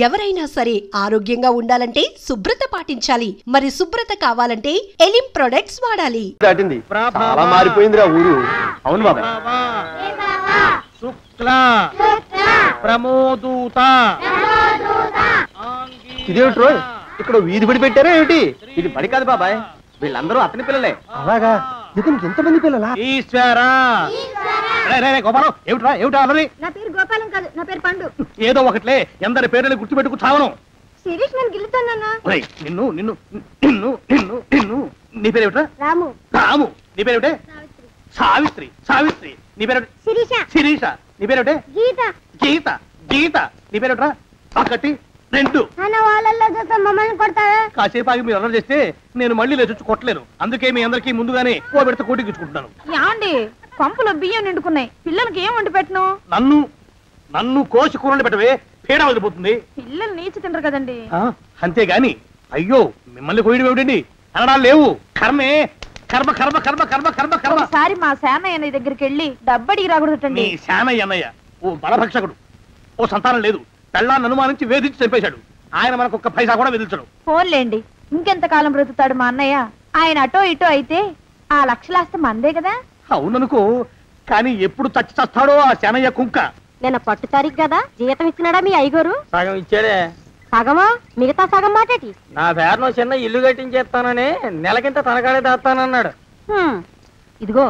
ఎవరైనా సరే ఆరోగ్యంగా ఉండాలంటే శుభ్రత పాటించాలి. మరి శుభ్రత కావాలంటే ఎలిం ప్రొడక్ట్స్ వాడాలి. చాలా మారిపోయిందిరా ఊరు. అవును బాబా. శుక్ల ప్రమోదూత. ఇదేమిటి రోయ్, ఇక్కడ వీధి బడి పెట్టారా ఏమిటి? ఇది బడి కాదు బాబాయ్, వీళ్ళందరూ అతని పిల్లలే. అలాగా? ఇతనికి ఎంతమంది పిల్లలా? ఈశ్వరా. గోపాలం ఏమిట్రా, ఏమిటా అన్నది? నా పేరు గోపాలం కాదు, నా పేరు పండు. ఏదో ఒకట్లే, ఎందరి పేర్లు గుర్తుపెట్టుకు చావను. శిరీష్ నేను గిల్లుతానన్నా. నిన్ను నిన్ను నిన్ను నిన్ను నిన్ను నీ పేరేమిట్రా? రాము. రాము. నీ పేరేమిటే? సావిత్రి. సావిత్రి. నీ పేరు? శిరీష. శిరీష. నీ పేరేమిటే? గీత. గీత. గీత. నీ పేరేమిట్రా? ఒకటి రెండు. అన్న వాళ్ళల్లో చూస్తే మమ్మల్ని కొడతావా? కాసేపు ఆగి మీరు అల్లరి చేస్తే నేను మళ్ళీ లేచొచ్చి కొట్టలేను. అందుకే మీ అందరికీ ముందుగానే ఓ పెడితే కోటికిచ్చుకుంటున్నాను. యాండి పంపులో బియ్యం నిండుకున్నాయి, పిల్లలకి ఏం వండి పెట్టను? నన్ను నన్ను కోసి కూరలు పెట్టవే, పేడ వదిలిపోతుంది. పిల్లలు నీచి తింటారు కదండి. అంతేగాని అయ్యో మిమ్మల్ని కోయడం ఏమిటండి, అనడాలు లేవు. కర్మే కర్మ కర్మ కర్మ కర్మ కర్మ కర్మ. ఒకసారి మా శానయ్య దగ్గరికి వెళ్ళి డబ్బడికి రాకూడదండి. నీ శానయ్య అన్నయ్య ఓ బలభక్షకుడు, ఓ సంతానం లేదు, పెళ్ళాన్ని అనుమానించి వేధించి చంపేశాడు. ఆయన మనకు ఒక్క పైసా కూడా విధించడు. ఫోన్లేండి, ఇంకెంత కాలం బ్రతుకుతాడు మా అన్నయ్య? ఆయన అటో ఇటో అయితే ఆ లక్షలాస్తే మందే కదా. అవుననుకో, కానీ ఎప్పుడు చచ్చి చస్తాడో ఆ శానయ్య కుంక. నిన్న పట్టు తారీఖు కదా, జీతం ఇచ్చినాడా మీ అయ్యగారు? సగం ఇచ్చాడే. సగమా? మిగతా సగం మాటేటి? నా పేరును చిన్న ఇల్లు కట్టించేస్తానని నెలకింత తనకాడే దాస్తానన్నాడు. ఇదిగో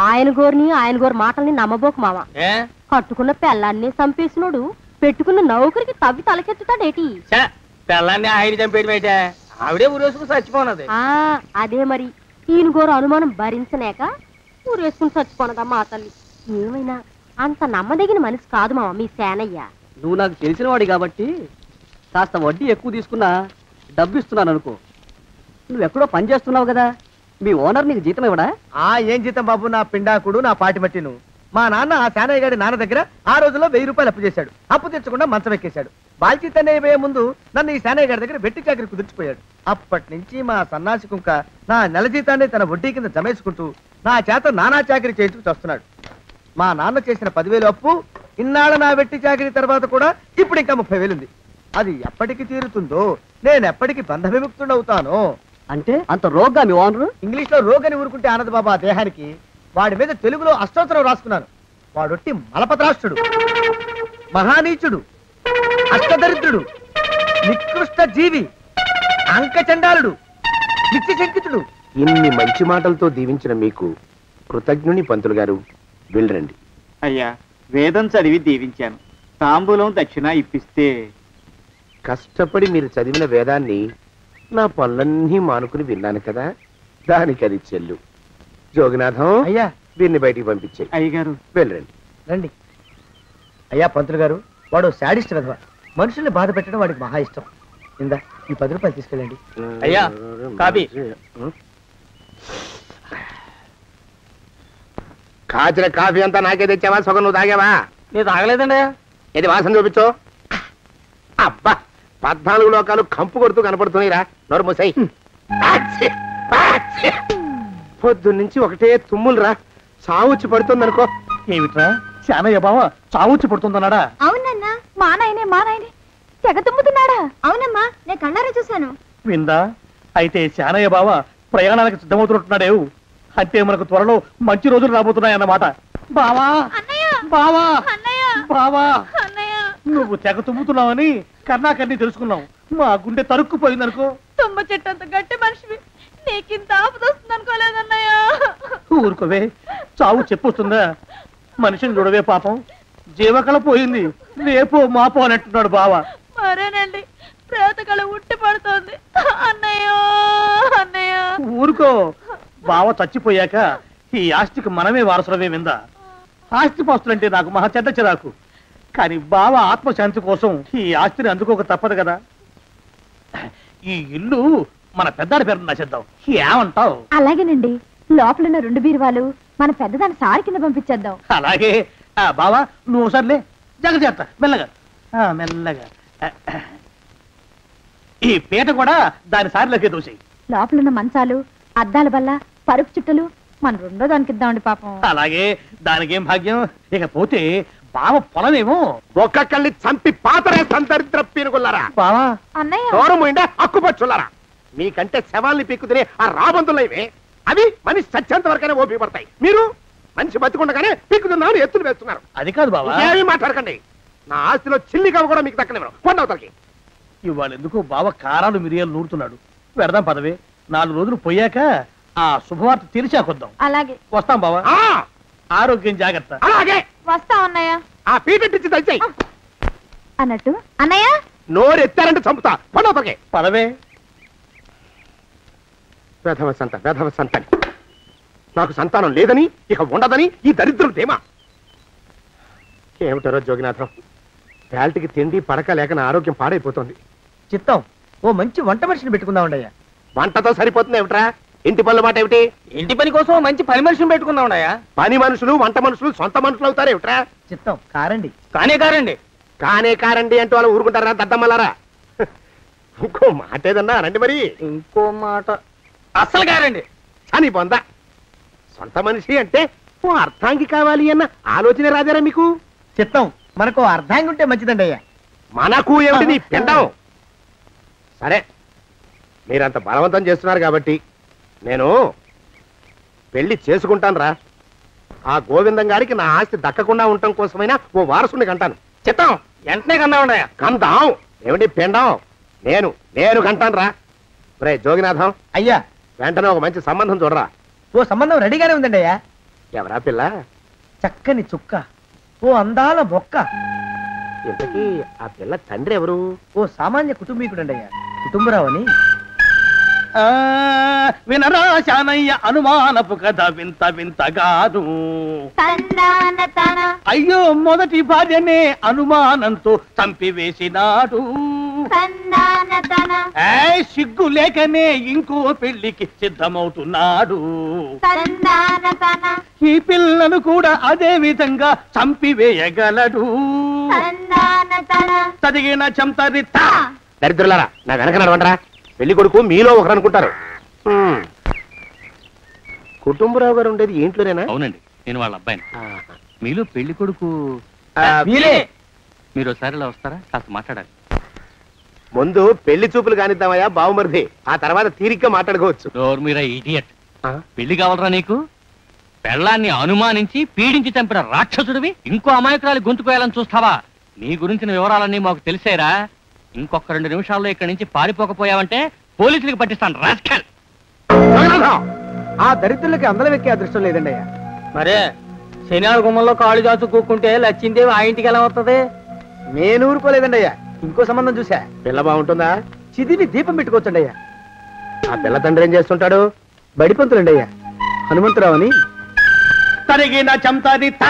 ఆయన గోరు మాటల్ని నమ్మబోకు మామ. ఏ కట్టుకున్న పెళ్ళాన్ని చంపేసినోడు పెట్టుకున్న నౌకరికి తవ్వి తలకెత్తుతాడేటి? పెళ్ళాన్ని ఆయన చంపేయడం అయితే ఆవిడే ఊరేసుకుని చచ్చిపోనది. అదే మరి, ఈయన గోరు అనుమానం భరించలేక ఊరేసుకుని చచ్చిపోనదమ్మా ఆ తల్లి. ఏమైనా అంత నమ్మదగిన మనిషి కాదు మామ మీ సేనయ్య. నువ్వు నాకు తెలిసిన వాడి కాబట్టి కాస్త వడ్డీ ఎక్కువ తీసుకున్నా డబ్బు ఇస్తున్నాను అనుకో. నువ్వెక్కడో పని చేస్తున్నావు కదా, మీ ఓనర్ నీకు జీతం ఇవ్వడా? ఏం జీతం బాబు, నా పిండాకుడు, నా పాటి మట్టిను. మా నాన్న ఆ శానయ్య గారి నాన్న దగ్గర ఆ రోజుల్లో 1000 రూపాయలు అప్పు చేశాడు. అప్పు తెచ్చకుండా మంచం ఎక్కేశాడు. బాల్చితనే అయిపోయే ముందు నన్ను ఈ శానయ్య గారి దగ్గర వెట్టి చాకరి కుదిర్చిపోయాడు. అప్పటి నుంచి మా సన్నాసి కుంక నా నెల జీతాన్ని తన వడ్డీ కింద జమేసుకుంటూ నా చేత నానా చాకరీ చేయించుకు వస్తున్నాడు. మా నాన్న చేసిన 10,000 అప్పు, ఇన్నాళ్ళ నా వెట్టి చాకరీ తర్వాత కూడా ఇప్పుడు ఇంకా 30,000 ఉంది. అది ఎప్పటికి తీరుతుందో, నేను ఎప్పటికి బంధ విముక్తుడవుతానో. అంటే అంత రోగ్గా మీ ఓనరు? ఇంగ్లీష్ లో రోగని ఊరుకుంటే ఆనంద్ బాబా దేహానికి. వాడి మీద తెలుగులో అష్టోత్తరం రాసుకున్నాను. వాడొట్టి మలపత్రాష్ట్రుడు, మహానీచుడు, అష్టదరిద్రుడు, నికృష్ట జీవి, అంకచండాలుడు, నిత్యశంకితుడు. ఇన్ని మంచి మాటలతో దీవించిన మీకు కృతజ్ఞుని పంతులు గారు. వెళ్ళరండి. అయ్యా, వేదం చదివి దీవించాను, తాంబూలం దక్షిణ ఇప్పిస్తే. కష్టపడి మీరు చదివిన వేదాన్ని నా పనులన్నీ మానుకుని విన్నాను కదా, దానికి అది చెల్లు. జోగినాథం, అయ్యా వీరిని బయటికి పంపించే. అయ్యగారు వెళ్ళరండి. రండి. అయ్యా పంతులు గారు, వాడు శాడిస్ట్ విధవ. మనుషుల్ని బాధ పెట్టడం వాడికి మహా ఇష్టం. ఇందా ఈ 10 రూపాయలు తీసుకెళ్ళండి. అయ్యా కాపీ. కాచిన కాఫీ అంతా నాకే తెచ్చావా? సగం నువ్వు తాగావా? నేను తాగలేదండి. ఇది వాసన చూపించు. అబ్బా, 14 లోకాలు కంపు కొడుతూ కనపడుతున్నాయిరా. నోరు మూసాయి. పొద్దున్నుంచి ఒకటే తుమ్ములురా, సావుచ్చి పడుతుందనుకో. ఏమిట్రా, శానయ్య బావ చావుచ్చి పడుతుందన్నాడా? అవునన్నా, మా నాయనే తెగ తుమ్ముతున్నాడా? అవునమ్మా, నేను కళ్ళారా చూశాను. విందా? అయితే శానయ్య బావ ప్రయాణానికి సిద్ధమవుతున్నట్టున్నాడేవు. అంటే మనకు త్వరలో మంచి రోజులు రాబోతున్నాయన్నమాట. బావా బావా బావా, నువ్వు తెగ తుమ్ముతున్నావని కర్ణాకర్ణి తెలుసుకున్నావు. మా గుండె తరుక్కుపోయిందనుకో. తుమ్మ చెట్టు అంత గట్టి మనిషివి, నీకింత ఆపదొస్తుంది అనుకోలేదన్నయ్య. ఊరుకోవే, చావు చెప్పొస్తుందా? మనిషిని చూడవే పాపం, జీవకళ పోయింది. రేపో మాపో అని అంటున్నాడు బావ. మరేనండి, ప్రేతకళ ఉట్టి పడుతోంది అన్నయ్య. ఊరుకో, బావ చచ్చిపోయాక ఈ ఆస్తికి మనమే వారసులమే. విందా? ఆస్తిపాస్తులంటే నాకు మహా చెడ్డ చిరాకు. కానీ బావ ఆత్మశాంతి కోసం ఈ ఆస్తిని అందుకోక తప్పదు కదా. ఈ ఇల్లు మన పెద్దాడి పేరు నచ్చేద్దాం, ఏమంటావు? అలాగేనండి, లోపలున్న 2 బీరువాలు మన పెద్దదాన్ని సారి కింద పంపించేద్దాం. అలాగే. బావా నువ్వు సర్లే, జాగ్రత్త, మెల్లగా మెల్లగా. ఈ పీట కూడా దాని సారిలోకే దోసేయి. లోపలున్న మంచాలు, అద్దాల బల్ల, పరుపు చుట్టలు మన 2వ దానికి ఇద్దామండి పాపం. అలాగే, దానికేం భాగ్యం. ఇకపోతే బావ పొలమేమో ఒక్కొక్కళ్ళని చంపి పాతరేస్తాను దరిద్ర పీనుకున్నారా బావా అన్నయ్య దూరం పోయిందా అక్కుపచ్చులారా మీకంటే శవాల్ని పీక్కుతినే ఆ రాబందులు ఇవే అవి మనిషి చచ్చేంత వరకనే ఓపి పడతాయి మీరు మనిషి బతికుండగానే పీక్కుతున్నామని ఎత్తులు వేస్తున్నారు అది కాదు బావా ఏమీ మాట్లాడకండి నా ఆస్తిలో చిల్లి కవ్వ కూడా మీకు దక్కనివ్వరు కొండవతలకి ఇవాళ ఎందుకు బావ కారాలు మిరియాలు నూరుతున్నాడు పెడదాం పదవే 4 రోజులు పోయాక ఆ శుభవార్త తెలిసాకొద్దాం అలాగే వస్తాం బావా ఆ, ఆరోగ్యం జాగ్రత్త అలాగే వస్తా అన్నయ్య ఆ పీటెట్టించి దయచేయి అన్నట్టు అన్నయ్య నోరు ఎత్తారంటే చంపుతా కొండవతలకి పదవే వేధవ సంతానం నాకు సంతానం లేదని ఇక ఉండదని ఈ దరిద్రులు ధీమా ఏమిటారో జోగినాథం వేల్టికి తిండి పడక లేక నా ఆరోగ్యం పాడైపోతుంది చిత్తం ఓ మంచి వంట మనిషిని పెట్టుకుందామండయ్యా. వంటతో సరిపోతుంది ఏమిట్రా ఇంటి పనుల మాట ఏమిటి ఇంటి పని కోసం మంచి పని మనిషిని పెట్టుకుందామండయ్యా. పని మనుషులు వంట మనుషులు సొంత మనుషులు అవుతారు ఏమిట్రా చిత్తం కారండి. కానే కారండి అంటూ వాళ్ళు ఊరుకుంటారా దద్దమ్మలారా ఇంకో మాట ఏదన్నా రండి మరి ఇంకో మాట అస్సలు కారండి. అని పొందా సొంత మనిషి అంటే ఓ అర్థాంగి కావాలి అన్న ఆలోచన రాజారా మీకు చిత్తం మనకు అర్ధాంగి ఉంటే మంచిదండి అయ్యా. మనకు ఏమిటి నీ పిండం సరే మీరంత బలవంతం చేస్తున్నారు కాబట్టి నేను పెళ్లి చేసుకుంటాను రా ఆ గోవిందం గారికి నా ఆస్తి దక్కకుండా ఉండటం కోసమైనా ఓ వారసుని కంటాను చిత్తం వెంటనే కన్నామండయ్యా. కందాం ఏమిటి పిండం నేను కంటాను రా రే జోగినాథం అయ్యా వెంటనే ఒక మంచి సంబంధం చూడరా ఓ సంబంధం రెడీగానే ఉందండి అయ్యా. ఎవరా పిల్ల చక్కని చుక్క ఓ అందాల బొక్క ఇంతకీ ఆ పిల్ల తండ్రి ఎవరు ఓ సామాన్య కుటుంబీకుడండి అయ్యా. కుటుంబరావు అని. వినరా శానయ్య అనుమానపు కథ వింత వింత కాదు అయ్యో మొదటి భార్యనే అనుమానంతో చంపివేసినాడు సిగ్గు లేకనే ఇంకో పెళ్లికి సిద్ధమవుతున్నాడు ఈ పిల్లను కూడా అదే విధంగా చంపివేయగలడు చదిగిన చంతరిత దరిద్రులారా నా వెనక నడవండరా పెళ్లి కొడుకు మీలో ఒకరు అనుకుంటారు కుటుంబరావు గారు ఉండేది ఏంట్లోనేనా అవునండి నేను వాళ్ళ అబ్బాయిని ఆహా. మీలో పెళ్లి కొడుకు వీలే. మీరు ఒకసారి ఇలా వస్తారా కాస్త మాట్లాడాలి ముందు పెళ్లి చూపులు కానిద్దామయ్యా బావుమరిది ఆ తర్వాత తీరిగ్గా మాట్లాడుకోవచ్చు డోర్ మీరా ఇడియట్ ఆ? పెళ్లి కావాలరా నీకు పెళ్ళాన్ని అనుమానించి పీడించి చంపిన రాక్షసుడివి ఇంకో అమాయకురాలు గొంతుకోయాలని చూస్తావా నీ గురించిన వివరాలన్నీ మాకు తెలిసేరా ఇంకొక 2 నిమిషాల్లో ఇక్కడి నుంచి పారిపోకపోయావంటే పోలీసులకు పట్టిస్తాను రాస్కల్ జగన్నాథం! ఆ దరిద్రులకి అందలం ఎక్కే అదృష్టం లేదండి అయ్యా. మరే శనివారం గుమ్మంలో కాళ్ళు దాచు కూకుంటే లచ్చిందేవి ఆ ఇంటికి ఎలా వస్తుంది? నేను ఊరుకోలేదండి అయ్యా. ఇంకో సంబంధం చూసా. పిల్ల బాగుంటుందా చిదివి దీపం పెట్టుకోవచ్చండి అయ్యా. ఆ పిల్ల తండ్రి ఏం చేస్తుంటాడు బడిపంతులండి అయ్యా. హనుమంతరావు అని. తరిగిన చంతరిత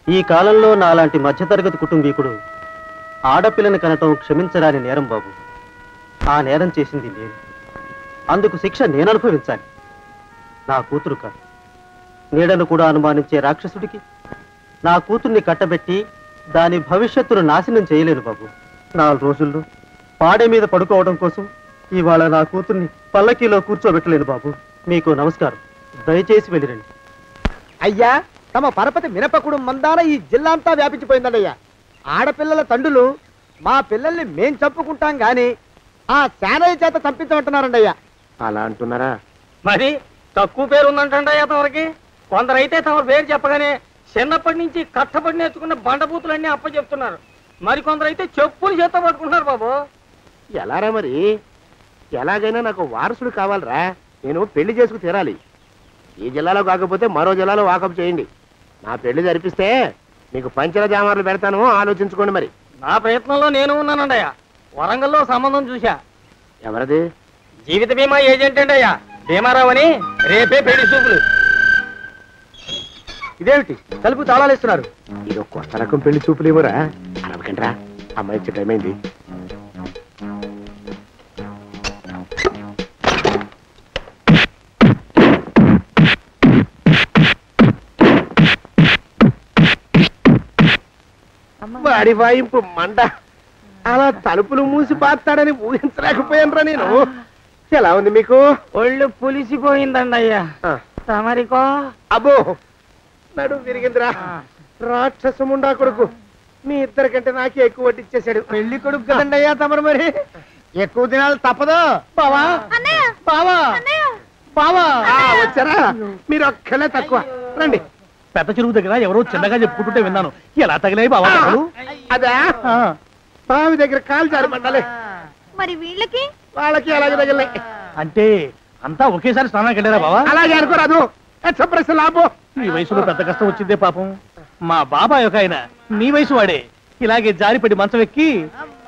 ఈ కాలంలో నాలాంటి మధ్యతరగతి కుటుంబీకుడు ఆడపిల్లని కనటం క్షమించరాని నేరం బాబు. ఆ నేరం చేసింది నేను. అందుకు శిక్ష నేను అనుభవించాలి. నా కూతురు కాదు. నీడను కూడా అనుమానించే రాక్షసుడికి నా కూతుర్ని కట్టబెట్టి దాని భవిష్యత్తును నాశనం చేయలేను బాబు. 4 రోజుల్లో పాడే మీద పడుకోవడం కోసం ఇవాళ నా కూతుర్ని పల్లకీలో కూర్చోబెట్టలేను బాబు. మీకు నమస్కారం. దయచేసి వెళ్ళిరండి. అయ్యా తమ పరపతి మినపకుడు మందాన ఈ జిల్లా అంతా వ్యాపించిపోయిందండి అయ్యా. ఆడపిల్లల తండ్రులు మా పిల్లల్ని మేం చంపుకుంటాం గాని ఆ శానయ్య చేత చంపించమంటున్నారండి అయ్యా. అలా అంటున్నారా మరి తక్కువ పేరు ఉందంటండి తమరికి. కొందరైతే తమ పేరు చెప్పగానే చిన్నప్పటి నుంచి కట్టబడి నేర్చుకున్న బండబూతులన్నీ అప్పచెప్తున్నారు. మరి కొందరైతే చెప్పులు చేత పట్టుకుంటున్నారు బాబు. ఎలారా మరి ఎలాగైనా నాకు వారసుడు కావాలరా నేను పెళ్లి చేసుకు తీరాలి. ఈ జిల్లాలో కాకపోతే మరో జిల్లాలో వాకప్ చేయండి. నా పెళ్లి జరిపిస్తే మీకు పంచల జామార్లు పెడతాను ఆలోచించుకోండి మరి. నా ప్రయత్నంలో నేను ఉన్నానండయ్యా. వరంగల్లో సంబంధం చూశా. ఎవరది జీవిత బీమా ఏజెంట్ అండి అయ్యా భీమారావు అని. రేపే పెళ్లి చూపులు. ఇదేమిటి తలుపు తాళాలు ఇస్తున్నారు? ఇది కొత్త రకం పెళ్లి చూపులు ఇవ్వరా అరవకండ్రా అమ్మాయి ఇచ్చే టైం అయింది. వాడి వాయింపు మండ అలా తలుపులు మూసి పాతాడని ఊహించలేకపోయానురా నేను. ఎలా ఉంది మీకు? ఒళ్ళు పులిసిపోయిందండి అయ్యా. ఆ, తమరికో అబ్బో నడు విరిగిందిరా. రాక్షసముండా కొడుకు మీ ఇద్దరికంటే నాకే ఎక్కువ వడ్డిచ్చేశాడు. పెళ్లి కొడుకు కదండి అయ్యా తమరు, మరి ఎక్కువ దినాలు తప్పదు. బావా బావా బావా వచ్చారా? మీరు ఒక్కలే తక్కువ. రండి. పెద్ద చెరువు దగ్గర ఎవరో చిన్నగా చెప్పుకుంటుంటే విన్నాను. ఎలా తగిలాయి బావా? అదా బావి దగ్గర కాలు జారి పడ్డాలి. మరి వీళ్ళకి వాళ్ళకి అలాగే తగిలే. అంటే అంతా ఒకేసారి స్నానానికి వెళ్ళారా బావా? అలాగే అనుకోరాదు. ప్రశ్న లాభం. ఈ వయసులో పెద్ద కష్టం వచ్చిందే పాపం. మా బాబాయ్ ఒక ఆయన మీ వయసు వాడే ఇలాగే జారిపడి మంచం ఎక్కి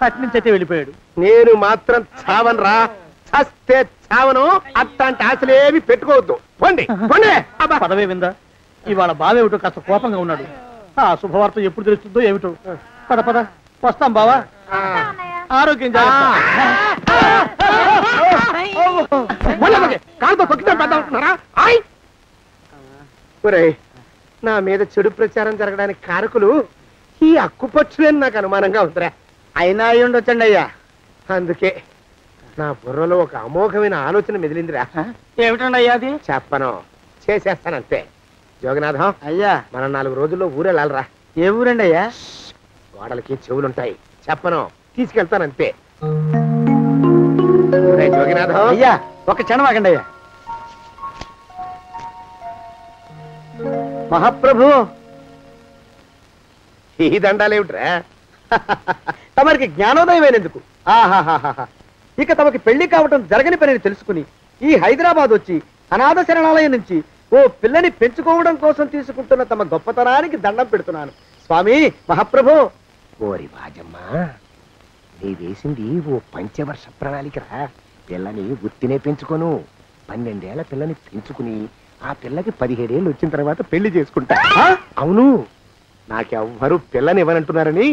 అట్నుంచి అయితే వెళ్ళిపోయాడు. నేను మాత్రం చావను రా. చస్తే చావను. అట్లాంటి ఆశలేవి పెట్టుకోవద్దు. పోండి పోండి. పదవే విందా. ఇవాళ బావేమిటో కాస్త కోపంగా ఉన్నాడు. ఆ శుభవార్త ఎప్పుడు తెలుస్తుందో ఏమిటో. పద పద వస్తాం బావా. ఆరోగ్యం కాలుతో తొక్కితే పెద్దారా? నా మీద చెడు ప్రచారం జరగడానికి కారకులు ఈ అక్కుపచ్చులేని నాకు అనుమానంగా ఉందిరా. అయినా అయి ఉండొచ్చండి అయ్యా. అందుకే నా బుర్రలో ఒక అమోఘమైన ఆలోచన మెదిలిందిరా. ఏమిటండి అయ్యా అది? చెప్పను, చేసేస్తానంతే. జోగనాథం అయ్యా, మనం 4 రోజుల్లో ఊరెళ్ళాలరా. ఏ ఊరండి అయ్యా? గోడలకి చెవులుంటాయి. చెప్పను, తీసుకెళ్తానంతే. జోగినాథం అయ్యా, ఒక క్షణం ఆగండి అయ్యా. మహాప్రభు, ఈ దండాలేమిట్రా? తమరికి జ్ఞానోదయం అయినందుకు ఆహాహాహా. ఇక తమకి పెళ్లి కావటం జరగని పనిని తెలుసుకుని ఈ హైదరాబాద్ వచ్చి అనాథ శరణాలయం నుంచి ఓ పిల్లని పెంచుకోవడం కోసం తీసుకుంటున్న తమ గొప్పతనానికి దండం పెడుతున్నాను స్వామి. మహాప్రభు. ఓరి వాజమ్మ, నీ వేసింది ఓ పంచవర్ష ప్రణాళికరా. పిల్లని గుర్తినే పెంచుకోను. 12 ఏళ్ల పిల్లని పెంచుకుని ఆ పిల్లకి 17 ఏళ్ళు వచ్చిన తర్వాత పెళ్లి చేసుకుంటా. అవును, నాకెవ్వరూ పిల్లని ఇవ్వనంటున్నారని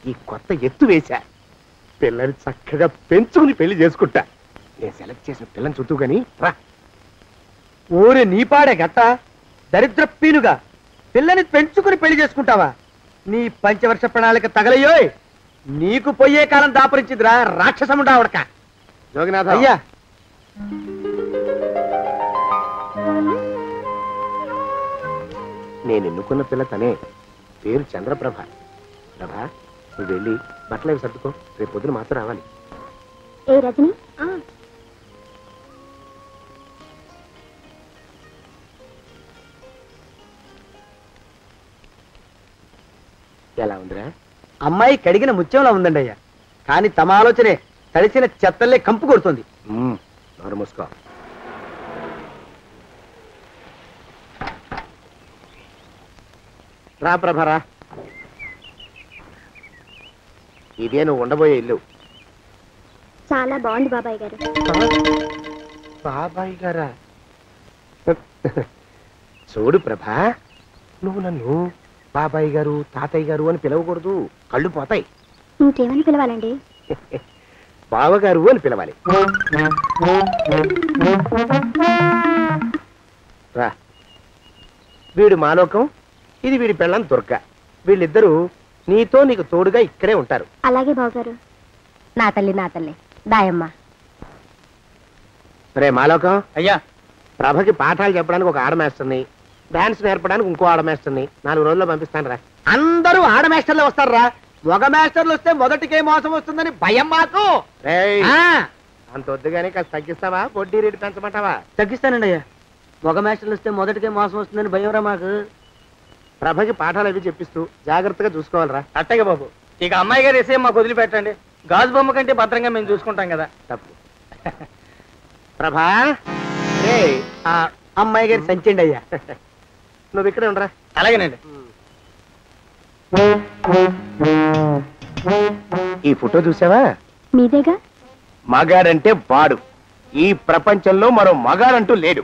ఈ కొత్త ఎత్తు వేశా. పిల్లని చక్కగా పెంచుకుని పెళ్లి చేసుకుంటా. నేను సెలెక్ట్ చేసిన పిల్లని చుట్టూ గాని రా. ఊరే నీపాడే గట్ట దరిద్రప్పీనుగా పిల్లని పెంచుకుని పెళ్లి చేసుకుంటావా? నీ పంచవర్ష ప్రణాళిక తగలయ్యోయ్. నీకు పోయే కాలం దాపరించిందిరా రాక్షసముండా ఉడక. జోగినాథ అయ్యా, నేను ఎన్నుకున్న పిల్ల తనే. పేరు చంద్రప్రభ. ప్రభ, నువ్వు వెళ్ళి బట్టలు అవి సర్దుకో. రేపు పొద్దున మాత్రం రావాలి. ఏ రజని ఎలా ఉందిరా? అమ్మాయి కడిగిన ముత్యంలా ఉందండి అయ్యా. కానీ తమ ఆలోచనే తడిసిన చెత్తల్లే కంపు కొడుతుంది. నోరు మూసుకో. రా ప్రభరా, ఇదే నువ్వు ఉండబోయే ఇల్లు. చాలా బాగుంది బాబాయ్ గారు. బాబాయ్ గారా? చూడు ప్రభా, నువ్వు నన్ను బాబాయ్ గారు తాతయ్య గారు అని పిలవకూడదు. కళ్ళు పోతాయి. ఇంకేమని పిలవాలండి? బావగారు అని పిలవాలి. రా. వీడు మాలోకం, ఇది వీడి పెళ్ళం దుర్గ. వీళ్ళిద్దరూ నీతో నీకు తోడుగా ఇక్కడే ఉంటారు. అలాగే బావగారు. నా తల్లి నా తల్లి దాయమ్మ. రే మాలోకం, అయ్యా, ప్రభకి పాఠాలు చెప్పడానికి ఒక ఆడమేస్తుంది, డాన్స్ నేర్పడానికి ఇంకో ఆడమేస్తుంది. 4 రోజుల్లో పంపిస్తాను రా. అందరూ ఆడ మాస్టర్లు వస్తారా? మగ మాస్టర్లు వస్తే మొదటికే మోసం వస్తుందని భయం మాకు. అంత వద్దుగానే కాస్త తగ్గిస్తావా? వడ్డీ రేటు పెంచమంటావా? తగ్గిస్తానండి అయ్యా. మగ మాస్టర్లు వస్తే మొదటికే మోసం వస్తుందని భయం రా మాకు. ప్రభకి పాఠాలు అవి చెప్పిస్తూ జాగ్రత్తగా చూసుకోవాలరా. అట్టగే బాబు. ఇక అమ్మాయి గారు వేసే మాకు వదిలిపెట్టండి. గాజు బొమ్మ కంటే భద్రంగా మేము చూసుకుంటాం కదా. తప్పు. ప్రభా, ఆ అమ్మాయి గారి సంచండి అయ్యా. నువ్వు ఇక్కడే ఉండరా. అలాగేనండి. ఈ ఫోటో చూసావా? మీదేగా. మగాడంటే వాడు. ఈ ప్రపంచంలో మరో మగాడంటూ లేడు.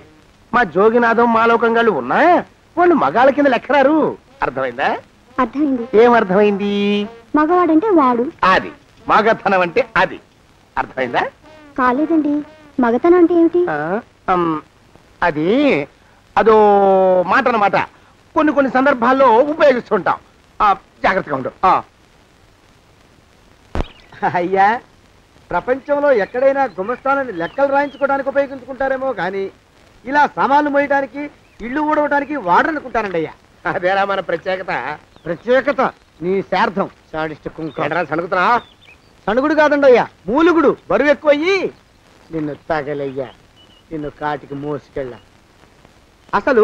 మా జోగినాథం మాలోకంగాళ్ళు ఉన్నా వాళ్ళు మగాళ్ళ కింద లెక్కరారు. అర్థమైందా? అర్థమైంది. ఏం అర్థమైంది? మగవాడంటే వాడు. అది మగతనం అంటే అది. అర్థమైందా? కాలేదండి. మగతనం అంటే ఏమిటి? అది అదో మాట అన్నమాట. కొన్ని సందర్భాల్లో ఉపయోగిస్తుంటాం. జాగ్రత్తగా ఉండు. అయ్యా, ప్రపంచంలో ఎక్కడైనా గుమస్థానాన్ని లెక్కలు రాయించుకోవడానికి ఉపయోగించుకుంటారేమో కానీ ఇలా సామాన్లు మోయడానికి, ఇల్లు ఊడవడానికి వాడనుకుంటానండి అయ్యా. అదేరా మన ప్రత్యేకత. ప్రత్యేకత నీ శార్థం సాడిస్ట్ కుంక ఏంట్రా సణుకుతున్నా? సణుగుడు కాదండి అయ్యా, మూలుగుడు. బరువు ఎక్కువయ్యి నిన్ను తగలయ్యా, నిన్ను కాటికి మోసుకెళ్ళ. అసలు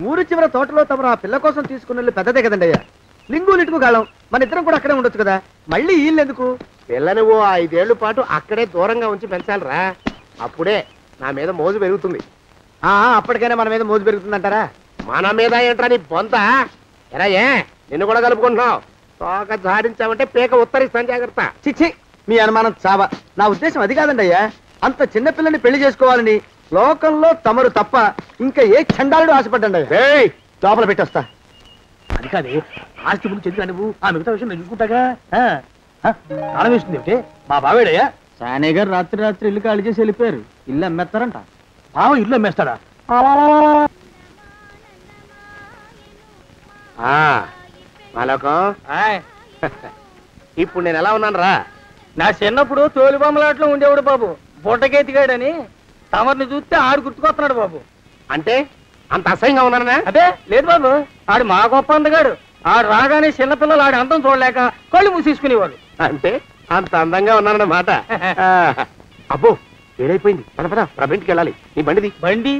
ఊరు చివర తోటలో తమరు ఆ పిల్ల కోసం తీసుకున్న పెద్దదే కదండి అయ్యా. లింగు లిటుకు గాలం, మన ఇద్దరం కూడా అక్కడే ఉండొచ్చు కదా. మళ్ళీ వీళ్ళు ఎందుకు? పిల్లని ఓ 5 ఏళ్ల పాటు అక్కడే దూరంగా ఉంచి పెంచాలిరా. అప్పుడే నా మీద మోజు పెరుగుతుంది. అప్పటికైనా మన మీద మోజు పెరుగుతుందంటారా? మన మీద ఏంట్రా నీ బొంత? ఎరా ఏ నిన్ను కూడా కలుపుకుంటున్నావు? తోక జాడించావంటే పీక ఉత్తరిస్తాను, జాగ్రత్త. చిచ్చి, మీ అనుమానం చావా. నా ఉద్దేశం అది కాదండి అయ్యా. అంత చిన్న పిల్లని పెళ్లి చేసుకోవాలని లోకంలో తమరు తప్ప ఇంకా ఏ చండాలుడు ఆశపడ్డండి అయ్యా. లోపల పెట్టొస్తా. అది కాదే, ఆస్తి ముందు చెందుగా నువ్వు ఆ మిగతా విషయం నేను చూసుకుంటాగా. తాళం వేస్తుంది ఏమిటి? మా బావేడయ్యా. సానే గారు రాత్రి ఇల్లు ఖాళీ చేసి వెళ్ళిపోయారు. ఇల్లు అమ్మేస్తారంట. బావ ఇల్లు అమ్మేస్తాడా? మాలోకం, ఇప్పుడు నేను ఎలా ఉన్నాను రా? నా చిన్నప్పుడు తోలుబొమ్మలాట్లో ఉండేవాడు బాబు, బుట్టకెత్తిగాడని. తమరిని చూస్తే ఆడు గుర్తుకొస్తున్నాడు బాబు. అంటే అంత అసహ్యంగా ఉన్నానా? అదే లేదు బాబు, ఆడు మా గొప్ప అందగాడు. ఆడు రాగానే చిన్నపిల్లలు ఆడి అందం చూడలేక కళ్ళు మూసేసుకునేవాడు. అంటే అంత అందంగా ఉన్నానన్నమాట. అబ్బో ఏడైపోయింది, పద పద ప్రభంటికి వెళ్ళాలి. నీ బండిది. బండి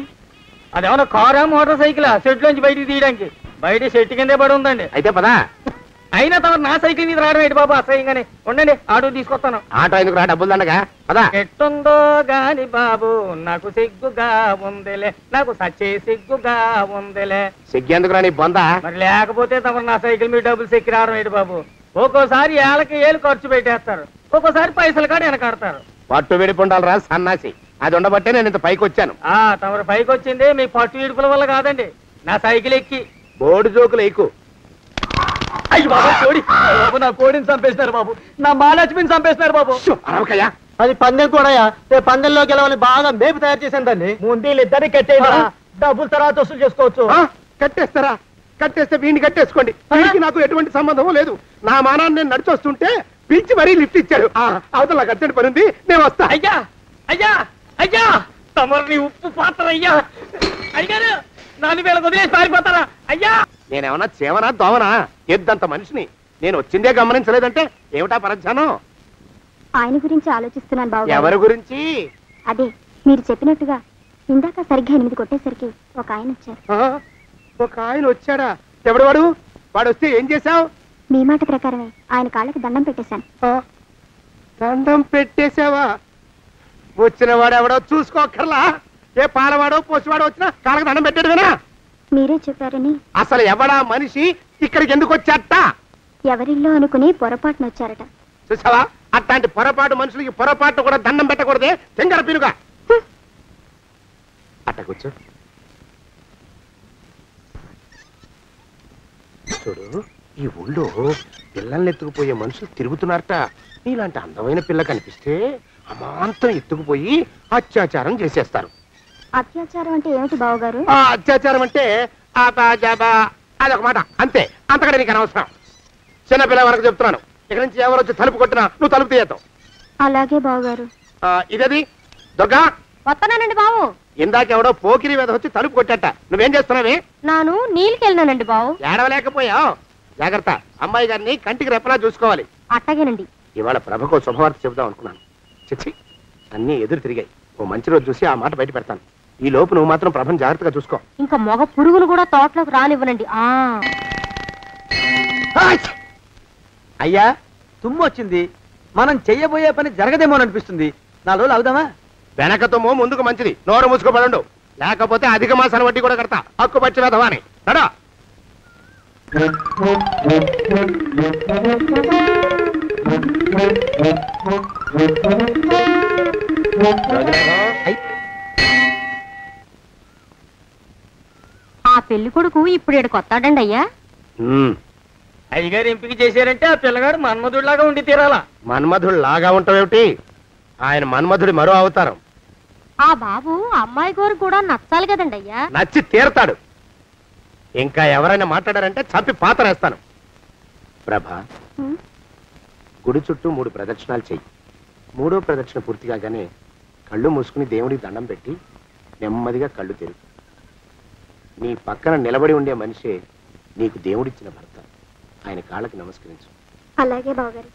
అదేమన్నా కారా మోటార్ సైకిలా సెట్ లోంచి బయటికి తీయడానికి? బయట సెట్ కిందే పడి ఉందండి. అయితే పదా. అయినా తమరు నా సైకిల్ మీద రావడం ఏంటి బాబు అసహ్యంగానే. ఉండండి, ఆటో తీసుకొస్తాను. ఆటో ఎందుకు రా, డబ్బులు దండగా. పదా. ఎట్టుందో గాని బాబు నాకు సిగ్గుగా ఉందిలే, నాకు సచ్చే సిగ్గుగా ఉందిలే. సిగ్గెందుకు రా నీ బొంద? మరి లేకపోతే తమరు నా సైకిల్ మీద డబ్బులు సెక్కి రావడం ఏంటి బాబు? ఒక్కోసారి ఏళ్ళకి ఏళ్ళు ఖర్చు పెట్టేస్తారు, ఒక్కోసారి పైసలు కాడ వెనకాడతారు. పట్టు విడిపుండాలి రా సన్నాసి. అది ఉండబట్టే నేను ఇంత పైకి వచ్చాను. తమరు పైకి వచ్చింది మీ పట్టు ఇడుపుల వల్ల కాదండి, నా సైకిల్ ఎక్కి. బోర్డు జోకులు ఎక్కువ. అయ్యి బాబు కోడి, బాబు నా కోడిని చంపేసినారు బాబు, నా మహాలక్ష్మిని చంపేసినారు బాబు. అరవకయ్యా. అది పందెం కూడా. పందెంలో గెలవని బాగా మేపు తయారు చేశాను దాన్ని. ముందు వీళ్ళిద్దరిని కట్టేయరా, డబ్బులు తర్వాత వసూలు చేసుకోవచ్చు. కట్టేస్తారా? కట్టేస్తే వీడిని కట్టేసుకోండి. వీడికి నాకు ఎటువంటి సంబంధం లేదు. నా మానాన్ని నేను నడిచొస్తుంటే పిలిచి మరీ లిఫ్ట్ ఇచ్చాడు. అవతల నాకు అర్జెంట్ పని ఉంది, నేను వస్తా. అయ్యా అయ్యా అయ్యా, తమరిని ఉప్పు పాత్ర అయ్యా. అయ్యారు నన్ను వీళ్ళకి వదిలేసి పారిపోతారా? అయ్యా నేనేమన్నా చేవనా దోవనా? ఎద్దంత మనిషిని. నేను వచ్చిందే గమనించలేదంటే ఏమిటా పరధ్యానం? ఆయన గురించి ఆలోచిస్తున్నాను బాబు. ఎవరి గురించి? అదే మీరు చెప్పినట్టుగా ఇందాక సరిగ్గా 8 కొట్టేసరికి ఒక ఆయన వచ్చారు. ఒక ఆయన వచ్చాడా? ఎవడు వాడు? వాడు వస్తే ఏం చేశావు? మీ మాట ప్రకారమే ఆయన కాళ్ళకి దండం పెట్టేశాను. దండం పెట్టేశావా? వచ్చిన వాడు ఎవడో చూసుకోకర్లా. ఏ పాలవాడో పోసివాడో వచ్చినా కాళ్ళకి దండం పెట్టాడువేనా? మీరే చెప్పారని. అసలు ఎవడా మనిషి ఇక్కడికి ఎందుకు వచ్చాట? ఎవరిల్లో అనుకుని పొరపాటున వచ్చారట. చూసావా, అట్లాంటి పొరపాటు మనుషులకి పొరపాటు కూడా దండం పెట్టకూడదే. తెంగర పిలుగా అట్ట కూర్చో. చూడు, ఈ ఊళ్ళో పిల్లల్ని ఎత్తుకుపోయే మనుషులు తిరుగుతున్నారట. నీలాంటి అందమైన పిల్ల కనిపిస్తే అమాంతం ఎత్తుకుపోయి అత్యాచారం చేసేస్తారు. అత్యాచారం అంటే ఏమిటి బావగారు? అత్యాచారం అంటే అదొక మాట అంతే, అంతకంటే నీకు అనవసరం. చిన్నపిల్ల వరకు చెప్తున్నాను. ఇక్కడ నుంచి ఎవరు వచ్చి తలుపు కొట్టినా నువ్వు తలుపు తీయతావు. అలాగే బావగారు. ఇదది దుర్గా. వస్తున్నానండి బావు. ఇందాకెవడో పోకిరి మీద వచ్చి తలుపు కొట్టట. నువ్వేం చేస్తున్నావే? నాను నీళ్ళకెళ్ళినానండి బావు. ఏడవలేకపోయావు. జాగ్రత్త, అమ్మాయి గారిని కంటికి రెప్పలా చూసుకోవాలి. అట్టగేనండి. ఇవాళ ప్రభకు శుభవార్త చెబుదాం అనుకున్నాను. చిచ్చి, అన్నీ ఎదురు తిరిగాయి. ఓ మంచి రోజు చూసి ఆ మాట బయట పెడతాను. ఈ లోపు నువ్వు మాత్రం ప్రభను జాగ్రత్తగా చూసుకో. ఇంకా మగ పురుగులు కూడా తోటలోకి రానివ్వనండి. అయ్యా, తుమ్ము వచ్చింది. మనం చెయ్యబోయే పని జరగదేమోననిపిస్తుంది. 4 రోజులు అవుదామా? వెనక తుమ్ము ముందుకు మంచిది. నోరు మూసుకోబడండు, లేకపోతే అధిక మాసాల వడ్డీ కూడా కడతా. హక్కు పచ్చి వెధవాని నడా. ఆ పెళ్లి కొడుకు ఇప్పుడు ఇక్కడికి వస్తాడండి అయ్యా. అయ్యగారు ఎంపిక చేశారంటే ఆ పిల్లగాడు మన్మధుడిలాగా ఉండి తీరాలా. మన్మధుడు లాగా ఉంటావేమిటి? ఆయన మన్మధుడి మరో అవతారం. ఆ బాబు అమ్మాయి గారు కూడా నచ్చాలి కదండి అయ్యా. నచ్చి తీరతాడు. ఇంకా ఎవరైనా మాట్లాడారంటే చంపి పాతరేస్తాను. ప్రభా, గుడి చుట్టూ 3 ప్రదక్షిణాలు చెయ్యి. 3వ ప్రదక్షిణ పూర్తి కాగానే కళ్ళు మూసుకుని దేవుడికి దండం పెట్టి నెమ్మదిగా కళ్ళు తెరుగు. నీ పక్కన నిలబడి ఉండే మనిషే నీకు దేవుడిచ్చిన భర్త. ఆయన కాళ్ళకి నమస్కరించు. అలాగే బావగారు.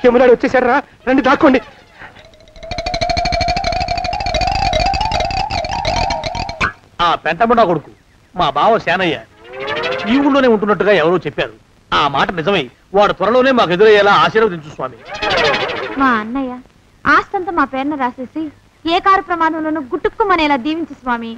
యమునాడు వచ్చేసాడు రా, రండి దాక్కోండి. ఆ పెంటముడా కొడుకు మా బావ శానయ్య ఈ ఊళ్ళోనే ఉంటున్నట్టుగా ఎవరో చెప్పారు. ఆ మాట నిజమై వాడు త్వరలోనే మాకు ఎదురయ్యేలా ఆశీర్వదించు స్వామి. మా అన్నయ్య ఆస్తంతా మా పేరున రాసేసి ఏ కారు ప్రమాదంలోనూ గుట్టుక్కుమనేలా దీవించు స్వామి.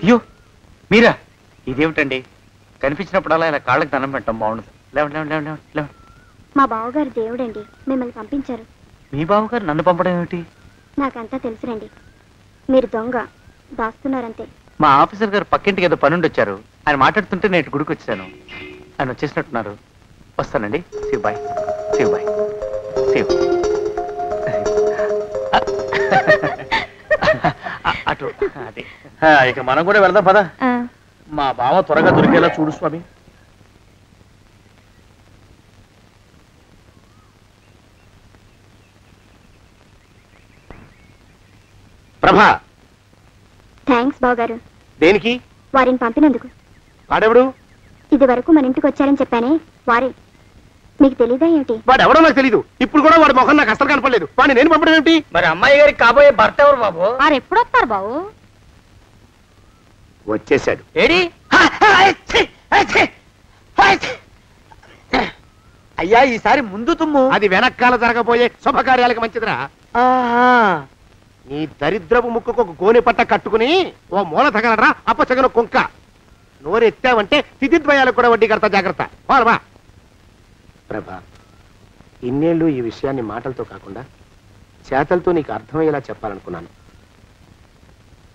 అయ్యో మీరా, ఇదేమిటండి? కనిపించినప్పుడల్లా ఇలా కాళ్ళకి దండం పెట్టడం బాగుండదు. లేవండి లేవండి లేవండి లేవండి. మా బావగారు దేవుడండి, మిమ్మల్ని పంపించారు. మీ బావగారు నన్ను పంపడం ఏమిటి? నాకంతా తెలుసురండి. మీరు దొంగ, దాస్తున్నారంతే. మా ఆఫీసర్ గారు పక్కింటికి ఏదో పనుండి వచ్చారు. ఆయన మాట్లాడుతుంటే నేను గుడికి వచ్చాను. ఆయన వచ్చేసినట్టున్నారు. వస్తానండి. Shiv bye, Shiv bye, Shiv. అటు అదే. ఇక మనం కూడా వెళ్దాం పద. మా బావ త్వరగా దొరికేలా చూడు స్వామి. ప్రభా, థ్యాంక్స్ బావగారు. దేనికి? వారిని పంపినందుకు. వాడెవడు? ఇది వరకు మన ఇంటికి వచ్చారని చెప్పానే, వారే. మీకు తెలీదా ఏమిటి? వాడు ఎవడో నాకు తెలీదు. ఇప్పుడు కూడా వాడి మొహం నాకు అసలు కనపడలేదు. వాడిని నేను పంపడం ఏమిటి? మరి అమ్మాయి గారికి కాబోయే భర్త ఎవరు బాబు? వారు ఎప్పుడు వస్తారు బాబు? వచ్చేసాడు. ఏడి? అయ్యా, ఈసారి ముందు తుమ్ము. అది వెనక్కాల జరగబోయే శుభకార్యాలకు మంచిదిరా. నీ దరిద్రపు ముక్కుకు ఒక గోనె పట్ట కట్టుకుని ఓ మూల తగలరా అప్పచగన కుంక. నోరెత్తావంటే స్థితిద్వయాలకు కూడా వడ్డీ కడతా, జాగ్రత్త. వాళ్ళమా ప్రభా, ఇన్నేళ్ళు ఈ విషయాన్ని మాటలతో కాకుండా చేతలతో నీకు అర్థమయ్యేలా చెప్పాలనుకున్నాను.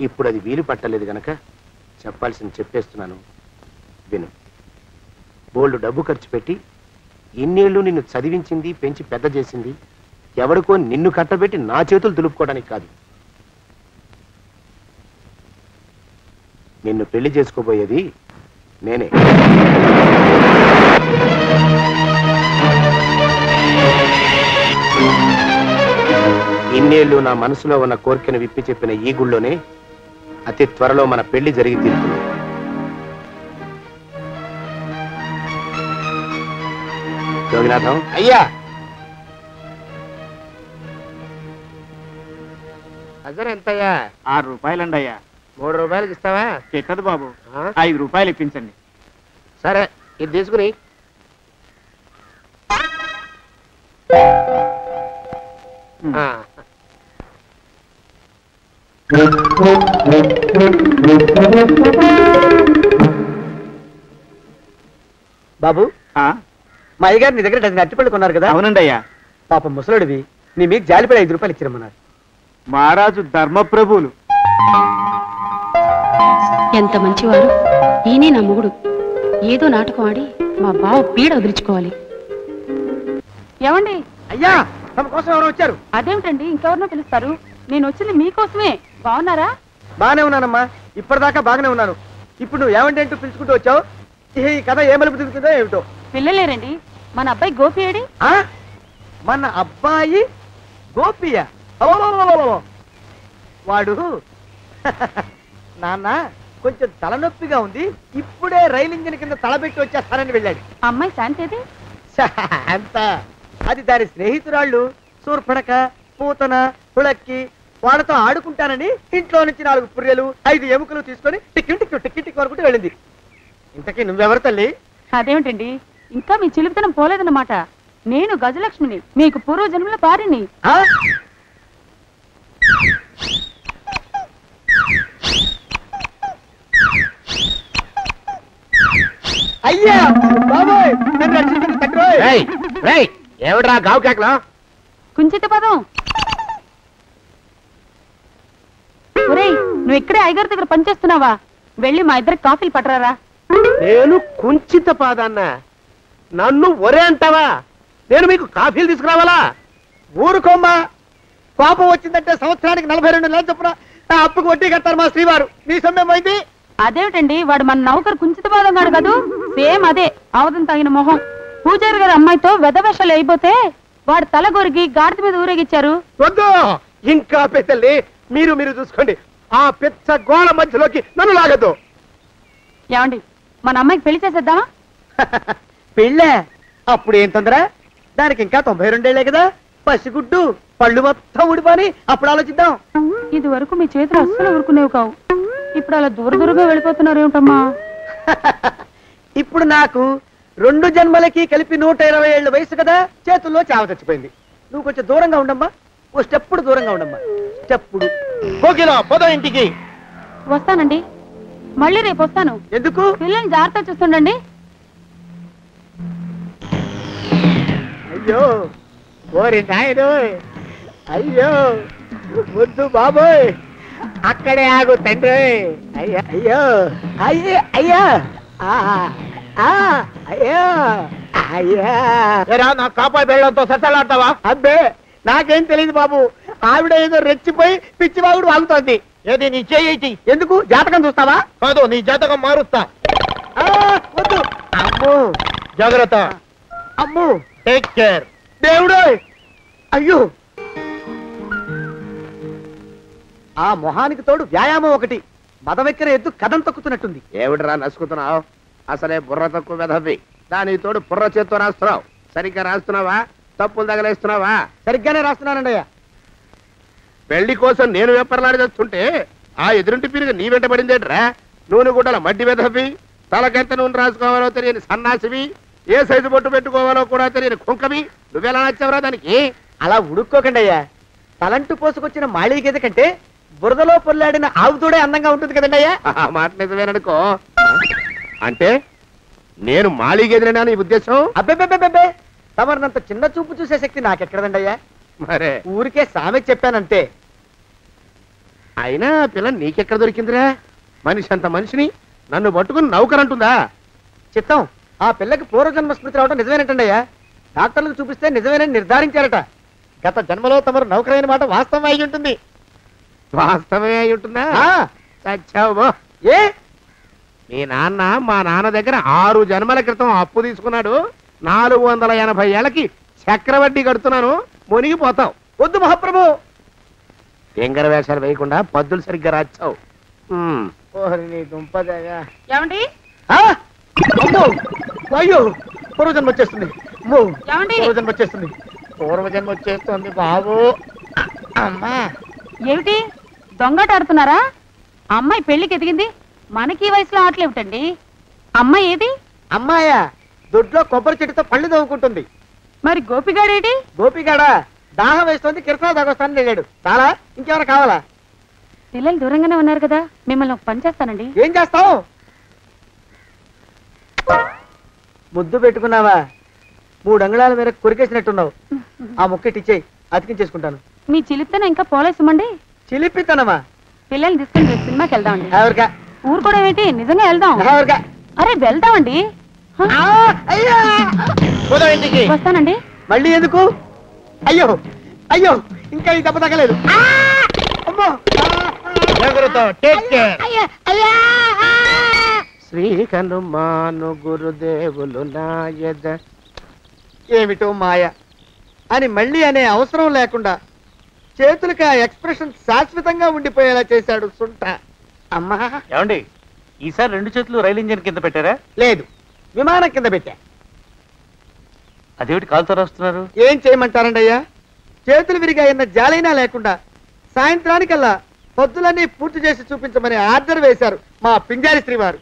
ఇప్పుడు అది వీలు పట్టలేదు గనక చెప్పాల్సింది చెప్పేస్తున్నాను, విను. బోల్డు డబ్బు ఖర్చు పెట్టి ఇన్నేళ్ళు నిన్ను చదివించింది, పెంచి పెద్ద చేసింది ఎవడికో నిన్ను కట్టబెట్టి నా చేతులు దులుపుకోవడానికి కాదు. నిన్ను పెళ్లి చేసుకోబోయేది నేనే. ఇన్నేళ్ళు నా మనసులో ఉన్న కోరికను విప్పి చెప్పిన ఈ గుళ్ళోనే అతి త్వరలో మన పెళ్లి జరిగి తీరుతుంది. యోగినాథం అయ్యా, అజర్ ఎంతయ్యా? 6 రూపాయలండి అయ్యా. 3 రూపాయలకి ఇస్తావా? ఎక్కదు బాబు, 5 రూపాయలు ఇప్పించండి. సరే, ఇది తీసుకుని. బాబు, మా అయ్యగారు నీ దగ్గర డజన్ అరటిపళ్ళు కొన్నారు కదా? అవునండి అయ్యా. పాప ముసలుడివి, నీ మీకు జాలిపడి 5 రూపాయలు ఇచ్చిరమ్మన్నారు. మహారాజు ధర్మప్రభువులు. ఎంత మంచివారు. ఈయనే నా మొగుడు. ఏదో నాటకం ఆడి మా బావ పీడ వదిలించుకోవాలి. ఏమండి? అయ్యా, తమ కోసం ఎవరు వచ్చారు? అదేమిటండి, ఇంకెవరినో పిలుస్తారు? నేను వచ్చింది మీకోసమే. బాగున్నారా? బాగానే ఉన్నానమ్మా, ఇప్పటిదాకా బాగానే ఉన్నాను. ఇప్పుడు నువ్వు ఏమంటే అంటూ పిలుచుకుంటూ వచ్చావు. ఈ కథ ఏ మలుపు తిరుగుతుందో ఏమిటో. పిల్లలేరండి. మన అబ్బాయి గోపి ఏడి? మన అబ్బాయి గోపియా? వాడు నాన్న కొంచెం తలనొప్పిగా ఉంది, ఇప్పుడే రైలు ఇంజిన్ కింద తలబెట్టి వచ్చేస్తానని వెళ్ళాడు. అమ్మాయి శాంతేది? అంత అది దాని స్నేహితురాళ్ళు సూర్పణక, పూతన, హుళక్కి. వాళ్ళతో ఆడుకుంటానని ఇంట్లో నుంచి 4 పుర్రెలు 5 ఎముకలు తీసుకొని టిక్కి టిక్కి టిక్కి టిక్కి వరకు వెళ్ళింది. ఇంతకీ నువ్వెవరు తల్లి? అదేమిటండి, ఇంకా మీ చిలుపుతనం పోలేదన్నమాట. నేను గజలక్ష్మిని, మీకు పూర్వజన్మల భార్యని. అయ్యా బాబోయ్ నన్ను రక్షించండి తండ్రి. ఏమిట్రా గావు కేకలా? కుంచిత పదం. ఒరేయ్, నువ్వు ఇక్కడే అయ్యగారి దగ్గర పనిచేస్తున్నావా? వెళ్ళి మా ఇద్దరికి కాఫీలు పట్టరారా. నేను కుంచిత పాదాన్న, నన్ను ఒరే అంటావా? నేను మీకు కాఫీలు తీసుకురావాలా? ఊరుకోమ్మా, కోపం వచ్చిందంటే సంవత్సరానికి 42 నెలలు చొప్పున ఆ అప్పుకు వడ్డీ కట్టారు మా శ్రీవారు. నీ సొమ్మేం పోయింది? అదేమిటండి, వాడు మన నౌకరు కుంచిత పాదం గాడు కదూ. సేమ్ అదే, అవధం తగిన మొహం. పూజారి గారి అమ్మాయితో వెధవేషాలు అయిపోతే వాడు తల గొరిగి గాడిద మీద ఊరేగిచ్చారు. వద్దు, ఇంకా పెద్దల్ని మీరు మీరు చూసుకోండి. ఆ పెద్ద గోళ మధ్యలోకి నన్ను లాగద్దు. ఏమండి, మన అమ్మాయికి పెళ్లి చేసేద్దామా? పెళ్ళే? అప్పుడు ఏం తొందర? దానికి ఇంకా 92 కదా. పసిగుడ్డు పళ్ళు మొత్తం ఊడిపోని అప్పుడు ఆలోచిద్దాం. ఇది వరకు మీ చేతులు అస్సలు ఊరుకునేవి కావు. ఇప్పుడు అలా దూర దూరంగా వెళ్ళిపోతున్నారు ఏమిటమ్మా? ఇప్పుడు నాకు 2 జన్మలకి కలిపి 120 ఏళ్ళ వయసు కదా, చేతుల్లో చావ చచ్చిపోయింది. నువ్వు కొంచెం దూరంగా ఉండమ్మా, ఓ స్టెప్పుడు దూరంగా ఉండమ్మా. స్టెప్పుడు కోకిలా పద ఇంటికి. వస్తానండి, మళ్ళీ రేపు వస్తాను. ఎందుకు? పిల్లల్ని జాగ్రత్త చూస్తుండండి. అయ్యో ఓరి నాయను, అయ్యో వద్దు బాబోయ్, అక్కడే ఆగు తండ్రి. అయ్యా అయ్యో అయ్యో అయ్యా అయ్యో అయ్యా. నా కాపాయి బెళ్ళంతో సత్తలాడతావా? అబ్బే నాకేం తెలియదు బాబు, ఆవిడ ఏదో రెచ్చిపోయి పిచ్చివాగుడు వాగుతోంది. ఏది నీ చేయి? ఎందుకు? జాతకం చూస్తావా? కాదు, నీ జాతకం మారుస్తా. వద్దు. అమ్మో జాగ్రత్త. అమ్మో, టేక్ కేర్. దేవుడు. అయ్యో, ఆ మొహానికి తోడు వ్యాయామం ఒకటి. మదవెక్కిన ఎద్దు కథం తొక్కుతున్నట్టుంది. ఏమిటిరా నసుకుతున్నావు? అసలే బుర్ర తక్కువ వెధవి. దాని తోడు బుర్ర చేత్తో రాస్తున్నావు. సరిగ్గా రాస్తున్నావా? తప్పులు తగలేస్తున్నావా? సరిగ్గానే రాస్తున్నానండి అయ్యా. పెళ్లి కోసం నేను వెప్పర్లాడి వస్తుంటే ఆ ఎదురింటి పీరుగా నీ వెంట పడిందేట్రా? నూనె గుడ్డల మడ్డి వెధవి, తలకెంత నూనె రాసుకోవాలో తెలియని సన్నాసివి, ఏ సైజు బొట్టు పెట్టుకోవాలో కూడా తెలియని కుంకవి. నువ్వెలా నచ్చావురా దానికి? అలా ఉడుక్కోకండి అయ్యా. తలంటు పోసుకొచ్చిన మాళీ గేదె కంటే బురదలో పొల్లాడిన ఆవుతోడే అందంగా ఉంటుంది కదండి అయ్యా. ఆ మాట నిజమేననుకో. అంటే నేను మాళీగేదినా నీ ఉద్దేశం? అబ్బెబ్బెబ్బెబ్బే, తమరినంత చిన్న చూపు చూసే శక్తి నాకెక్కడదండి అయ్యా. మరే ఊరికే సామె చెప్పానంతే. అయినా పిల్ల నీకెక్కడ దొరికిందిరా? మనిషి అంత మనిషిని నన్ను పట్టుకుని నౌకరంటుందా? చిత్తం, ఆ పిల్లకి పూర్వజన్మ స్మృతి రావడం నిజమేనటండి అయ్యా. డాక్టర్లకు చూపిస్తే నిజమేనని నిర్ధారించారట. గత జన్మలో తమరు నౌకరైన మాట వాస్తవం అయి ఉంటుంది. వాస్తవమే అయి ఉంటుందా? చచ్చావు. ఏ? మీ నాన్న మా నాన్న దగ్గర 6 జన్మల క్రితం అప్పు తీసుకున్నాడు. 480 ఏళ్ళకి చక్రవడ్డీ కడుతున్నాను. మునిగిపోతావు. వద్దు మహాప్రభు. ఎంగర వేషాలు వేయకుండా పద్దులు సరిగ్గా రాచావు. ఏమండి? అయ్యో, పూర్వజన్మ వచ్చేస్తుంది. ఏమండి? పూర్వజన్మ వచ్చేస్తుంది. పూర్వజన్మ వచ్చేస్తుంది బాబు. అమ్మా, ఏమిటి దొంగట ఆడుతున్నారా? అమ్మాయి పెళ్లికి ఎదిగింది, మనకి ఈ వయసులో ఆటలేమిటండి? అమ్మాయి ఏది? అమ్మాయా? దొడ్లో కొబ్బరి చెట్టుతో పళ్ళు తవ్వుకుంటుంది. మరి గోపిగాడేటి? గోపిగాడ దాహం వేస్తుంది, కిరసా దాగొస్తానని వెళ్ళాడు. చాలా ఇంకేమైనా కావాలా? పిల్లలు దూరంగానే ఉన్నారు కదా, మిమ్మల్ని ఒక పని చేస్తానండి. ఏం చేస్తావు? ముద్దు పెట్టుకున్నావా? 3 అంగుళాల మేర కొరికేసినట్టున్నావు. ఆ ముక్కటిచ్చేయి, అతికించేసుకుంటాను. మీ చిలిపితేనే ఇంకా పోలేసమండి. చిలిపితనమా? పిల్లల్ని తీసుకుని రేపు సినిమాకి వెళ్దామండి. ఎవరికా? ఊరు కూడా ఏంటి, నిజంగా వెళ్దాం. ఎవరికా? అరే వెళ్దామండి. వస్తానండి. మళ్ళీ ఎందుకు? అయ్యో అయ్యో, ఇంకా ఈ దెబ్బ తగ్గలేదు. శ్రీ హనుమాను గురుదేవులు నాయద. ఏమిటో మాయ అని మళ్ళీ అనే అవసరం లేకుండా చేతులకి ఆ ఎక్స్ప్రెషన్ శాశ్వతంగా ఉండిపోయేలా చేశాడు సుంట. అమ్మా, ఏమండి ఈసారి 2 చేతులు రైలు ఇంజిన్ కింద పెట్టారా? లేదు, విమానం కింద పెట్టా. అదేమిటి కాలుతో రాస్తున్నారు? ఏం చేయమంటారండి అయ్యా? చేతులు విరిగాయన్న జాలైనా లేకుండా సాయంత్రానికల్లా పొద్దులన్నీ పూర్తి చేసి చూపించమని ఆర్డర్ వేశారు మా పింజారి శ్రీవారు.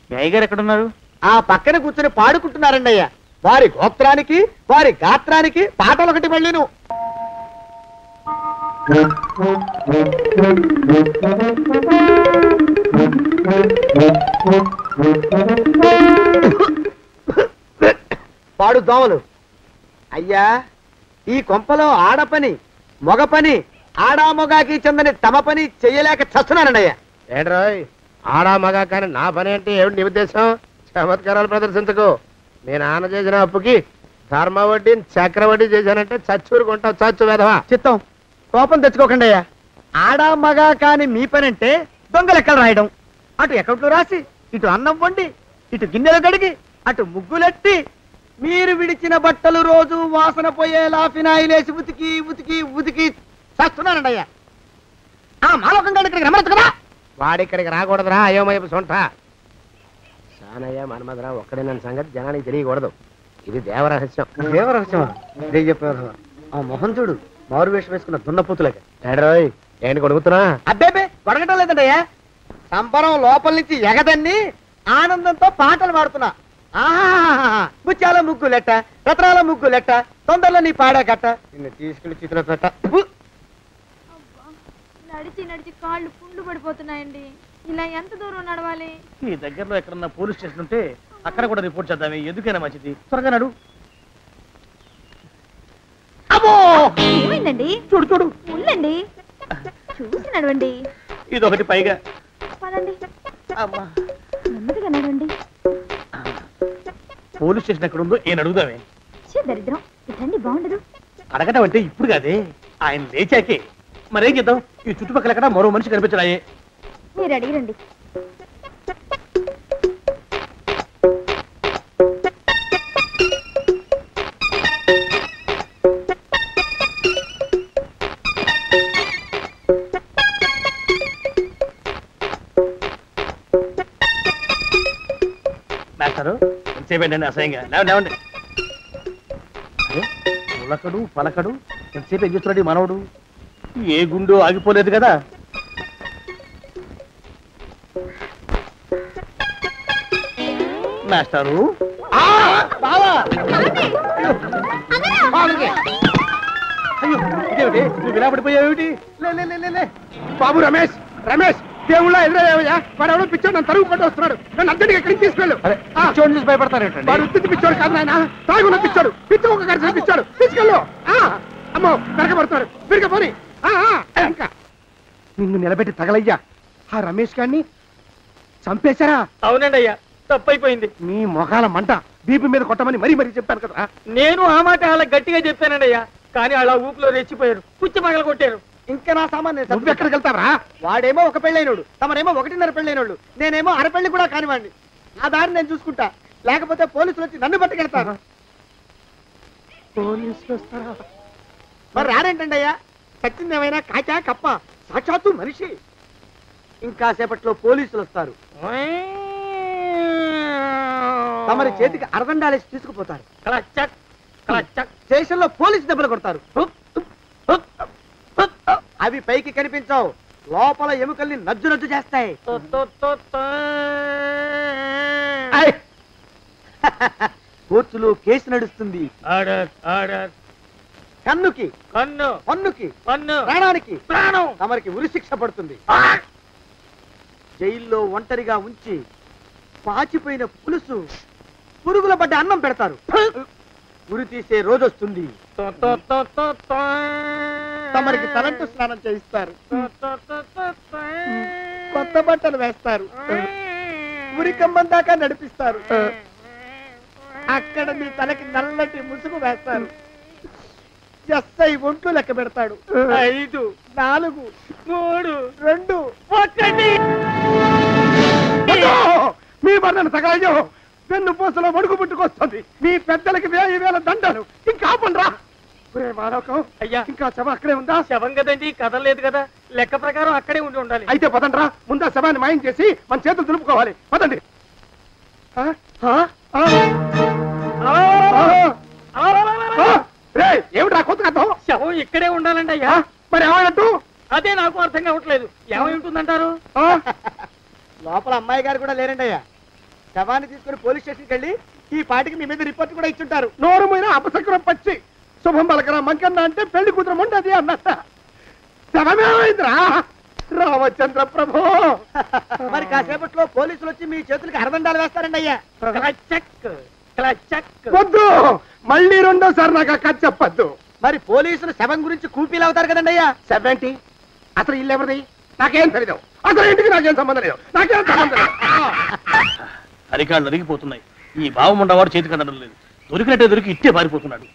మీ అయ్యగారు ఎక్కడున్నారు? ఆ పక్కన కూర్చొని పాడుకుంటున్నారండి అయ్యా. వారి గోత్రానికి వారి గాత్రానికి పాటలు ఒకటి మళ్ళీను. పాడు దోమలు. అయ్యా, ఈ కొంపలో ఆడపని మగ పని ఆడా మొగాకి చెందని తమ పని చెయ్యలేక చస్తున్నానండి అయ్యా. ఏడ్రాయ్, ఆడా మగా కానీ నా పని అంటే ఏమిటి నీ ఉద్దేశం? చమత్కారాలు ప్రదర్శించకు. మీ నాన్న చేసిన అప్పుకి ధర్మ వడ్డీని చక్రవడ్డీ చేశానంటే చచ్చూరుకుంటావు, చచ్చు వేధవా. చిత్తం, కోపం తెచ్చుకోకండి అయ్యా. ఆడా మగా కాని మీ పని అంటే దొంగ లెక్కలు రాయడం. అటు అకౌంట్లో రాసి, ఇటు అన్నం వండి, ఇటు గిన్నెలు కడిగి, అటు ముగ్గులెట్టి, మీరు విడిచిన బట్టలు రోజు వాసన పోయేలా ఫినాయిలేసి ఉతికి ఉతికి ఉతికి చేస్తున్నానండి అయ్యా. ఆ మాలోకం గారి ఇక్కడికి రమ్మచ్చు కదా. వాడిక్కడికి రాకూడదురా అయోమయపు సొంట. సానయ్య మన్మధరా ఒక్కడే నన్ను సంగతి జనానికి తెలియకూడదు. ఇది దేవరహస్యం. దేవరహస్యమా? ఇదే చెప్పారు. ఆ మొహం చూడు, మారు వేషం వేసుకున్న దున్నపోతులకి. ఏడ్రాయ్, ఏంటి కొడుకుతున్నా? అబ్బేబే కొడగటం లేదండయ్యా. సంబరం లోపల నుంచి ఎగదన్ని ఆనందంతో పాటలు పాడుతున్నా. ఆహా, ముత్యాల ముగ్గులెట్ట, రత్నాల ముగ్గులెట్ట, తొందరలో నీ పాడా కట్ట, నిన్ను తీసుకెళ్లి చిత్ర పెట్ట. నడిచి నడిచి కాళ్ళు పుండ్లు పడిపోతున్నాయండి. ఇలా ఎంత దూరం నడవాలి? ఈ దగ్గరలో ఎక్కడన్నా పోలీస్ స్టేషన్ ఉంటే అక్కడ కూడా రిపోర్ట్ చేద్దామే, ఎందుకైనా మంచిది. త్వరగా నడు. ఏమైందండి? చూడు చూడు, ఉండండి, చూసి నడవండి. ఇదొకటి పైగా. పదండి, నెమ్మదిగా నడవండి. పోలీస్ స్టేషన్ ఎక్కడ ఉందో ఏం అడుగుదామే. దరిద్రం, ఇటండి బాగుండదు. అడగటం అంటే ఇప్పుడు కాదే, ఆయన లేచాకే. మరేం చేద్దాం, ఈ చుట్టుపక్కల ఎక్కడ మరో మనిషి కనిపించడాయే. మీరు అడిగిరండి. మాస్టారు, ఎంతసేపండి అసహ్యంగా? లేవండి. అరే, పులకడు పలకడు, ఎంతసేపు ఏం చేస్తున్నాడు ఈ మనవడు? ఏ గుండు ఆగిపోలేదు కదా. మాస్టారు, అయ్యో ఇదేమిటి, నువ్వు ఇలా పడిపోయావేమిటి? బాబు రమేష్, రమేష్ దేవుళ్ళ ఎదురయ్యా. వాడు ఎవడో పిచ్చోడు నన్ను తరుగు పట్టి వస్తున్నాడు. నన్ను అద్దెకి ఎక్కడికి తీసుకెళ్ళు. పిచ్చోడు చూసి భయపడతారేంటండి? వాడు ఉత్తి పిచ్చోడు కాదు నాయన, తాగున్న పిచ్చోడు. పిచ్చి ఒక కలిసి పిచ్చాడు. తీసుకెళ్ళు. అమ్మో వెనకబడుతున్నాడు. విరగపోని. ఇంకా నిన్ను నిలబెట్టి తగలయ్యా. ఆ రమేష్ గారిని చంపేశారా? అవునండి అయ్యా, తప్పైపోయింది. మీ మొఖాల మంట బీపీ మీద కొట్టమని మరీ మరీ చెప్పాను కదా. నేను ఆ మాట అలా గట్టిగా చెప్పానండి అయ్యా, కానీ అలా ఊపిలో రెచ్చిపోయారు, పుచ్చి పగల కొట్టారు. ఇంకా నా సామాన్ నువ్వు ఎక్కడికి వెళ్తావరా? వాడేమో ఒక పెళ్ళైనోడు, తమరేమో 1.5 పెళ్ళైనోళ్ళు, నేనేమో అరపెళ్ళి కూడా కానివ్వండి. ఆ దారి నేను చూసుకుంటా, లేకపోతే పోలీసులు వచ్చి నన్ను పట్టుకెళ్తారు. పోలీసులు వస్తారా? మరి రారేంటండి అయ్యా, చచ్చింది ఏమైనా కాచా కప్ప, సాక్షాత్తు మనిషి. ఇంకా సేపట్లో పోలీసులు వస్తారు, తమరి చేతికి అరదండాలేసి తీసుకుపోతారు. స్టేషన్ లో పోలీసు దెబ్బలు కొడతారు. అవి పైకి కనిపించవు, లోపల ఎముకల్ని నజ్జు నజ్జు చేస్తాయి. కోర్టులో కేసు నడుస్తుంది. కన్నుకి కన్ను, పన్నుకి పన్ను, ప్రాణానికి ప్రాణం. తమరికి ఉరిశిక్ష పడుతుంది. జైల్లో ఒంటరిగా ఉంచి పాచిపోయిన పులుసు, పురుగుల పడ్డ అన్నం పెడతారు. ఉరి తీసే రోజు వస్తుంది. తమరికి తలంటు స్నానం చేయిస్తారు, కొత్త బట్టలు వేస్తారు, ఉరికంబం దాకా నడిపిస్తారు. అక్కడ మీ తలకి నల్లటి ముసుగు వేస్తారు. ఎస్ఐ ఒంట్లు లెక్క పెడతాడు. 5, 4, 3, 2, 1. మీ బంధన తగలయ్యో, పెన్ను పూసలో వడుగు పుట్టుకొస్తుంది. మీ పెద్దలకి 1000 దండాలు. ఇంకా ఆపండ్రా. మానవకం అయ్యా, ఇంకా శవం అక్కడే ఉందా? శవం కదండి, కదలలేదు కదా, లెక్క ప్రకారం అక్కడే ఉండి ఉండాలి. అయితే పదండ్రా, ముందా శవాన్ని మాయం చేసి మన చేతులు దులుపుకోవాలి. పదండి. ఏమిట్రా కొత్త కథ? శవం ఇక్కడే ఉండాలండి అయ్యా. మరి ఏమైనట్టు? అదే నాకు అర్థం కావట్లేదు. ఏమై ఉంటుందంటారు? లోపల అమ్మాయి గారు కూడా లేరండి అయ్యా. శవాన్ని తీసుకుని పోలీస్ స్టేషన్కి వెళ్ళి ఈ పాటికి మీ మీద రిపోర్ట్ కూడా ఇచ్చుంటారు. నోరు మీద అపశకునం పచ్చి శుభం పలకరా మంకన్న అంటే పెళ్లి కూతురు ఉండదు అన్నట్ట. శవమేమైందిరా? రామచంద్ర ప్రభు. మరి కాసేపట్లో పోలీసులు వచ్చి మీ చేతులకి అరదండాలు వేస్తారండి అయ్యా. వద్దు, మళ్ళీ రెండోసారి నాకు ఆ కథ చెప్పద్దు. మరి పోలీసులు శవం గురించి కూపీలు అవుతారు కదండి అయ్యా. 70 అసలు ఇల్లు ఎవరిది నాకేం తెలియదు. అసలు ఇంటికి నాకేం సంబంధం లేదు. నాకేం సంబంధం లేదు. అరికాళ్ళు అరిగిపోతున్నాయి. ఈ బావముండవాడు చేతికి అందడం లేదు. దొరికినట్టే దొరికి ఇట్టే పారిపోతున్నాడు.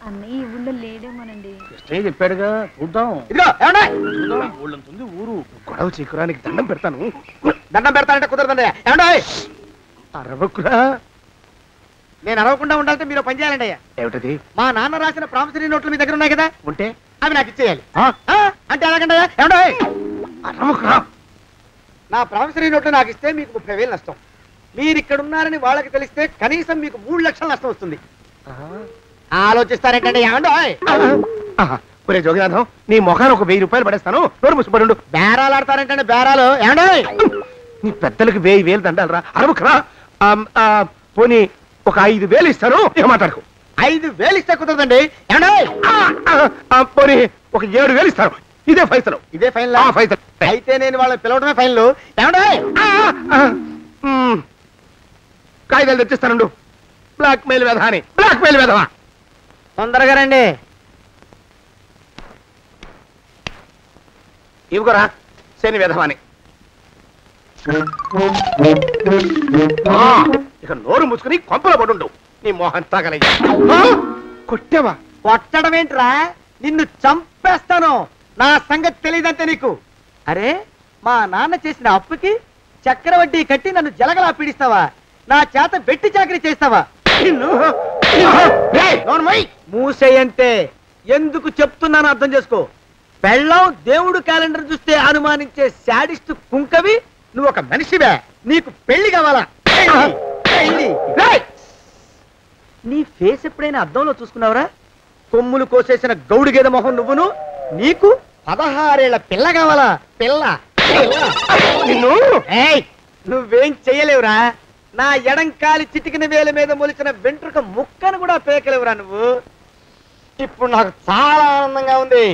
అన్నయ్య ఈ ఊళ్ళో లేడేమోనండి. కృష్ణయ్య చెప్పాడుగా, చూద్దాం. ఇదిగో ఏమండి, ఊళ్ళంతుంది ఊరు. గొడవ చీకురానికి దండం పెడతాను. దండం పెడతానంటే కుదరదండి. ఏమండి, అరవకురా. నేను అరవకుండా ఉండాలంటే మీరు పని చేయాలండి అయ్యా. ఏమిటది? మా నాన్న రాసిన ప్రామిసరీ నోట్లు మీ దగ్గర ఉన్నాయి కదా, ఉంటే అవి నాకు ఇచ్చేయాలి. అంటే ఎలాగండి అయ్యా? ఏమండి, అరవకురా. నా ప్రామిసరీ నోట్లు నాకు ఇస్తే మీకు 30,000 నష్టం. మీరు ఇక్కడ ఉన్నారని వాళ్ళకి తెలిస్తే కనీసం మీకు 3 లక్షల నష్టం వస్తుంది. ఆలోచిస్తారేంటండి? ఏమండి, ఒరే జోగినాథం, నీ మొఖాన్ని ఒక 1000 రూపాయలు పడేస్తాను. నోరు ముసుపడు. బేరాలు ఆడతారేంటండి? బేరాలు ఏమండి? నీ పెద్దలకు 1000 దండాలరా. అరవకురా. పోనీ ఒక 5,000 ఇస్తాను. ఏం మాట్లాడుకో. 5,000 ఇస్తే కుదరదండి. ఏమండి, పోనీ ఒక 7,000 ఇస్తాను. ఇదే ఫైసలు. ఇదే ఫైనల్? ఫైసలు. అయితే నేను వాళ్ళని పిలవడమే ఫైనల్. ఏమండి, కాగితాలు తెచ్చిస్తాను. బ్లాక్ మెయిల్ వెధవా అని. బ్లాక్ మెయిల్ వెధవా. తొందరగా రండి. ఇవిగోరా శని వెధవాని. ఇక నోరు ముసుకుని కొంపలో పడుండు. నీ మోహన్ తాగలయ్యా. కొట్టావా? కొట్టడం ఏంట్రా? నిన్ను చంపేస్తాను. నా సంగతి తెలియదంటే నీకు. అరే, మా నాన్న చేసిన అప్పుకి చక్రవడ్డీ కట్టి నన్ను జలగలా పీడిస్తావా? నా చేత బెట్టి చాకరీ చేస్తావా? మూసేయంతే. ఎందుకు చెప్తున్నాను అర్థం చేసుకో. పెళ్ళం దేవుడు క్యాలెండర్ చూస్తే అనుమానించే శాడిస్ట్ కుంకవి నువ్వు ఒక మనిషివే. నీకు పెళ్లి కావాలా? పెళ్లి. నీ ఫేస్ ఎప్పుడైనా అద్దంలో చూసుకున్నావురా? కొమ్ములు కోసేసిన గౌడు గేదె మొహం నువ్వును. నీకు 16 ఏళ్ల పిల్ల కావాలా? పిల్ల. నువ్వేం చెయ్యలేవురా. నా ఎడంకాలి చిటికిన వేల మీద మొలిచిన వెంట్రుక ముక్కను కూడా పేకలేవురా నువ్వు. ఇప్పుడు నాకు చాలా ఆనందంగా ఉంది.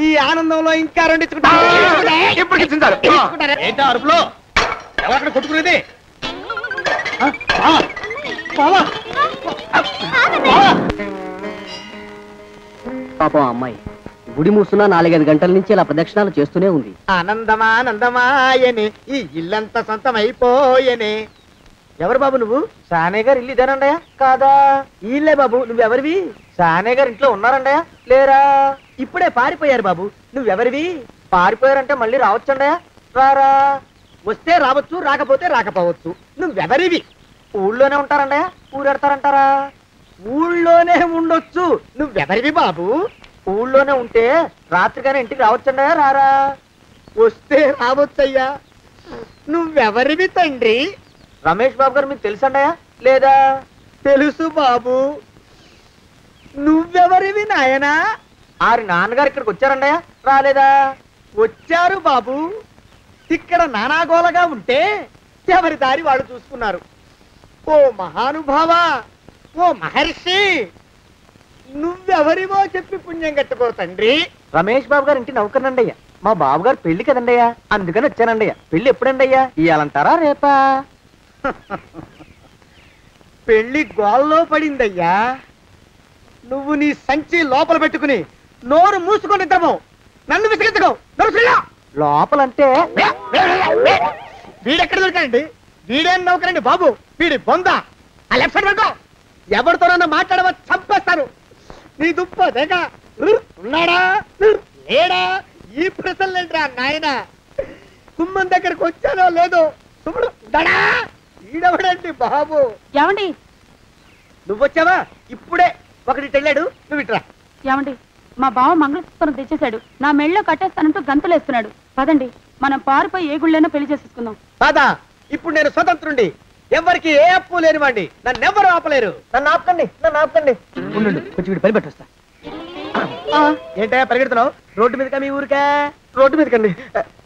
ఈ ఆనందంలో ఇంకా రెండించుకుంటా. ఏంటా అరుపులో? ఎవరక్కడ కొట్టుకునేది? పాపం అమ్మాయి గుడి మూసున్నా 4-5 గంటల నుంచి ఇలా ప్రదక్షిణాలు చేస్తూనే ఉంది. ఆనందమానందమాయని ఈ ఇల్లంతా సొంతమైపోయని. ఎవరు బాబు నువ్వు? సానే గారు ఇల్లు ఇదేనండయా? కాదా? ఇల్లే బాబు. నువ్వెవరివి? సానే గారు ఇంట్లో ఉన్నారండయా? లేరా? ఇప్పుడే పారిపోయారు బాబు. నువ్వెవరివి? పారిపోయారంటే మళ్ళీ రావచ్చండయా? రారా. వస్తే రావచ్చు, రాకపోతే రాకపోవచ్చు. నువ్వెవరివి? ఊళ్ళోనే ఉంటారండయా? ఊరెడతారంటారా? ఊళ్ళోనే ఉండొచ్చు. నువ్వెవరివి బాబు? ఊళ్ళోనే ఉంటే రాత్రిగానే ఇంటికి రావచ్చండయా? రారా. వస్తే రావచ్చయ్యా. నువ్వెవరివి తండ్రి? రమేష్ బాబు గారు మీకు తెలుసండయా? లేదా? తెలుసు బాబు. నువ్వెవరివి నాయనా? ఆరి నాన్నగారు ఇక్కడికి వచ్చారండయా? రాలేదా? వచ్చారు బాబు. ఇక్కడ నానాగోలగా ఉంటే ఎవరి దారి వాళ్ళు చూసుకున్నారు. ఓ మహానుభావా, ఓ మహర్షి, నువ్వెవరివో చెప్పి పుణ్యం కట్టుకో తండ్రి. రమేష్ బాబు గారు ఇంటి నౌకర్నండయ్యా. మా బాబు గారు పెళ్లి కదండయ్యా, అందుకని వచ్చానండయ్యా. పెళ్లి ఎప్పుడండయ్యా? ఇయ్యాలంటారా రేపా? పెళ్లి గోల్లో పడిందయ్యా. నువ్వు నీ సంచి లోపల పెట్టుకుని నోరు మూసుకొని నిద్రపో. నన్ను విసిగించుకో. లోపలంటే వీడెక్కడ దొరికాడండి? వీడేం నౌకరండి బాబు, వీడి బొంద. ఆ లెఫ్ట్ సైడ్ పెట్టుకో. ఎవరితోనన్నా మాట్లాడవా చంపేస్తాను. నీ దుప్ప దేక ఉన్నాడా లేడా? ఈ ప్రశ్నలేంట్రా నాయన? కుమ్మం దగ్గరకు వచ్చానో లేదో చూడు. దడా ఈడవడండి బాబు. ఏమండి? నువ్వొచ్చావా? ఇప్పుడే ఒకటి వెళ్ళాడు. నువ్వు ఇట్రా. ఏమండి, మా బావ మంగళసూత్రం తెచ్చేశాడు. నా మెళ్ళో కట్టేస్తానంటూ గంతులేస్తున్నాడు. పదండి, మనం పారిపోయి ఏ గుళ్ళైనా పెళ్లి చేసేసుకుందాం. కాదా? ఇప్పుడు నేను స్వతంత్రుండి, ఎవరికి ఏ అప్పు లేనివ్వండి. నన్ను ఎవరు ఆపలేరు. నన్ను ఆపకండి, నన్ను ఆపకండి. ఉండు, కొంచెం వీడు పని పెట్టొస్తా. ఏంటయ్యా పరిగెడుతున్నావు? రోడ్డు మీదకా మీ ఊరికా? రోడ్డు మీదకండి.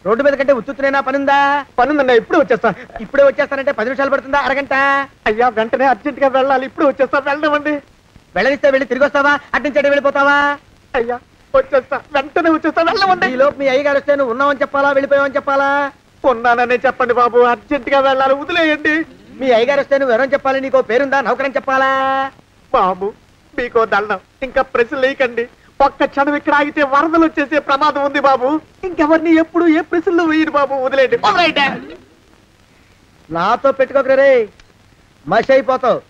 రోడ్డు మీద కంటే ఉత్తునేనా? పనుందా? పనుందన్నా. ఇప్పుడే వచ్చేస్తా. ఇప్పుడే వచ్చేస్తానంటే 10 నిమిషాలు పడుతుందా? అరగంట? అయ్యా వెంటనే అర్జెంట్ గా వెళ్ళాలి. ఇప్పుడు వచ్చేస్తా. వెళ్ళమండి. వెళ్ళనిస్తే వెళ్ళి తిరిగి వస్తావా అట్నుంచి వెళ్ళిపోతావా? అయ్యా వచ్చేస్తా, వెంటనే వచ్చేస్తా. వెళ్ళమండి. ఈ లోపు మీ అయ్యగారు వస్తే నువ్వు ఉన్నావని చెప్పాలా వెళ్ళిపోయావని చెప్పాలా? ఉన్నాననే చెప్పండి బాబు, అర్జెంట్ గా వెళ్ళాలి, వదిలేయండి. మీ అయ్యగారు వస్తే నువ్వు ఎవరని చెప్పాలి? నీకో పేరుందా, నౌకరని చెప్పాలా? బాబు మీకో దండం, ఇంకా ప్రశ్నలు వేయకండి. ఒక్క క్షణం ఇక్కడ ఆగితే వరదలు వచ్చేసే ప్రమాదం ఉంది బాబు. ఇంకెవరిని ఎప్పుడు ఏ ప్రశ్నలు వేయరు బాబు, వదిలేయండి. నాతో పెట్టుకోకరే రే, మషి అయిపోతావు.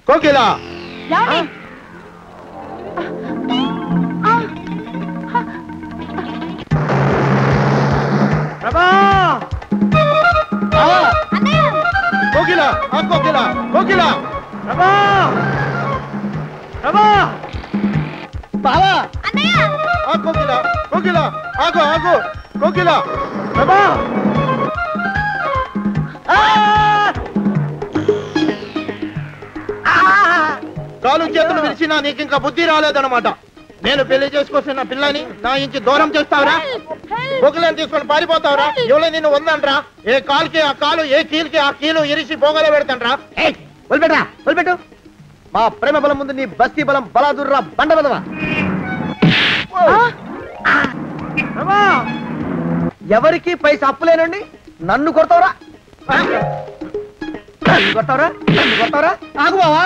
కోకిలా ప్రభా! కోకిలా కోకిలా కోకిలా ప్రభా! ప్రభా! బావా! కోకిలా కోకిలా ఆగు ఆగు కోకిలా ప్రభా! కాలు చేతులు విరిచినా నీకు ఇంకా బుద్ధి రాలేదన్నమాట. నేను పెళ్లి చేసుకొస్తున్న పిల్లని నా ఇంచి దూరం చేస్తావురా? బొగ్గులను తీసుకొని పారిపోతావురా? ఎవరో నిన్ను ఉందంట్రా? ఏ కాలుకి ఆ కాలు, ఏ కీలుకి ఆ కీలు ఇరిచి బొగలో పెడతాంట్రా? వదిలిపెట్టరా, వదిలిపెట్టు. మా ప్రేమ బలం ముందు నీ బస్తీ బలం బలాదుర్రా బండ బలవా. ఎవరికి పైసా అప్పులేనండి నన్ను కొడతావురా? కొడతావురా? కొడతావురా? ఆగు బావా.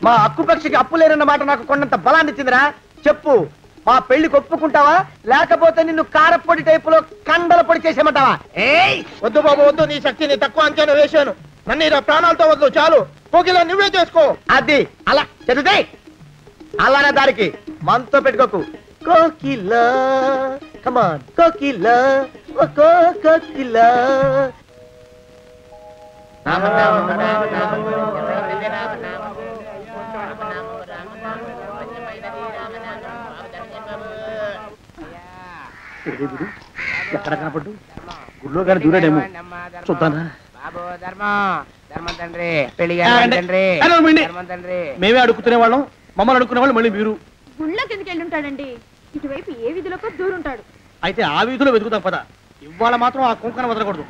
మా అక్కుపక్షికి అప్పు లేరన్న మాట నాకు కొండంత బలాన్ని ఇచ్చిందిరా. చెప్పు, మా పెళ్లికి ఒప్పుకుంటావా లేకపోతే నిన్ను కారపొడి టైపులో కండల పొడి చేసేమంటావా? వద్దు బాబు వద్దు, నీ శక్తిని తక్కువ అంచనా వేశాను. నన్ను ఇలా ప్రాణాలతో వద్దు, చాలు. కోకిలా నువ్వే చేసుకో. అది అలా చదివితే అలానే దారికి మనతో పెట్టుకోకు. కోకిలా కమాన్ కోకిలా ఓ కోకిలా. ఎక్కడ కనపడ్డు? గుళ్ళో గాని దూరాడేమో, చూద్దానా? మేమే అడుగుతునే వాళ్ళం, మమ్మల్ని అడుక్కునే వాళ్ళు మళ్ళీ మీరు. గుళ్ళో కిందకి వెళ్ళి ఉంటాడండి, ఇటువైపు ఏ వీధిలోకి దూరుంటాడు. అయితే ఆ వీధిలో వెతుకుతాం పద. ఇవాళ మాత్రం ఆ కుంకను వదలకూడదు.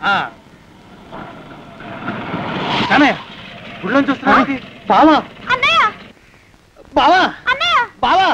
గుళ్ళో చూస్తున్నా బావా, బావా, బావా, బావా,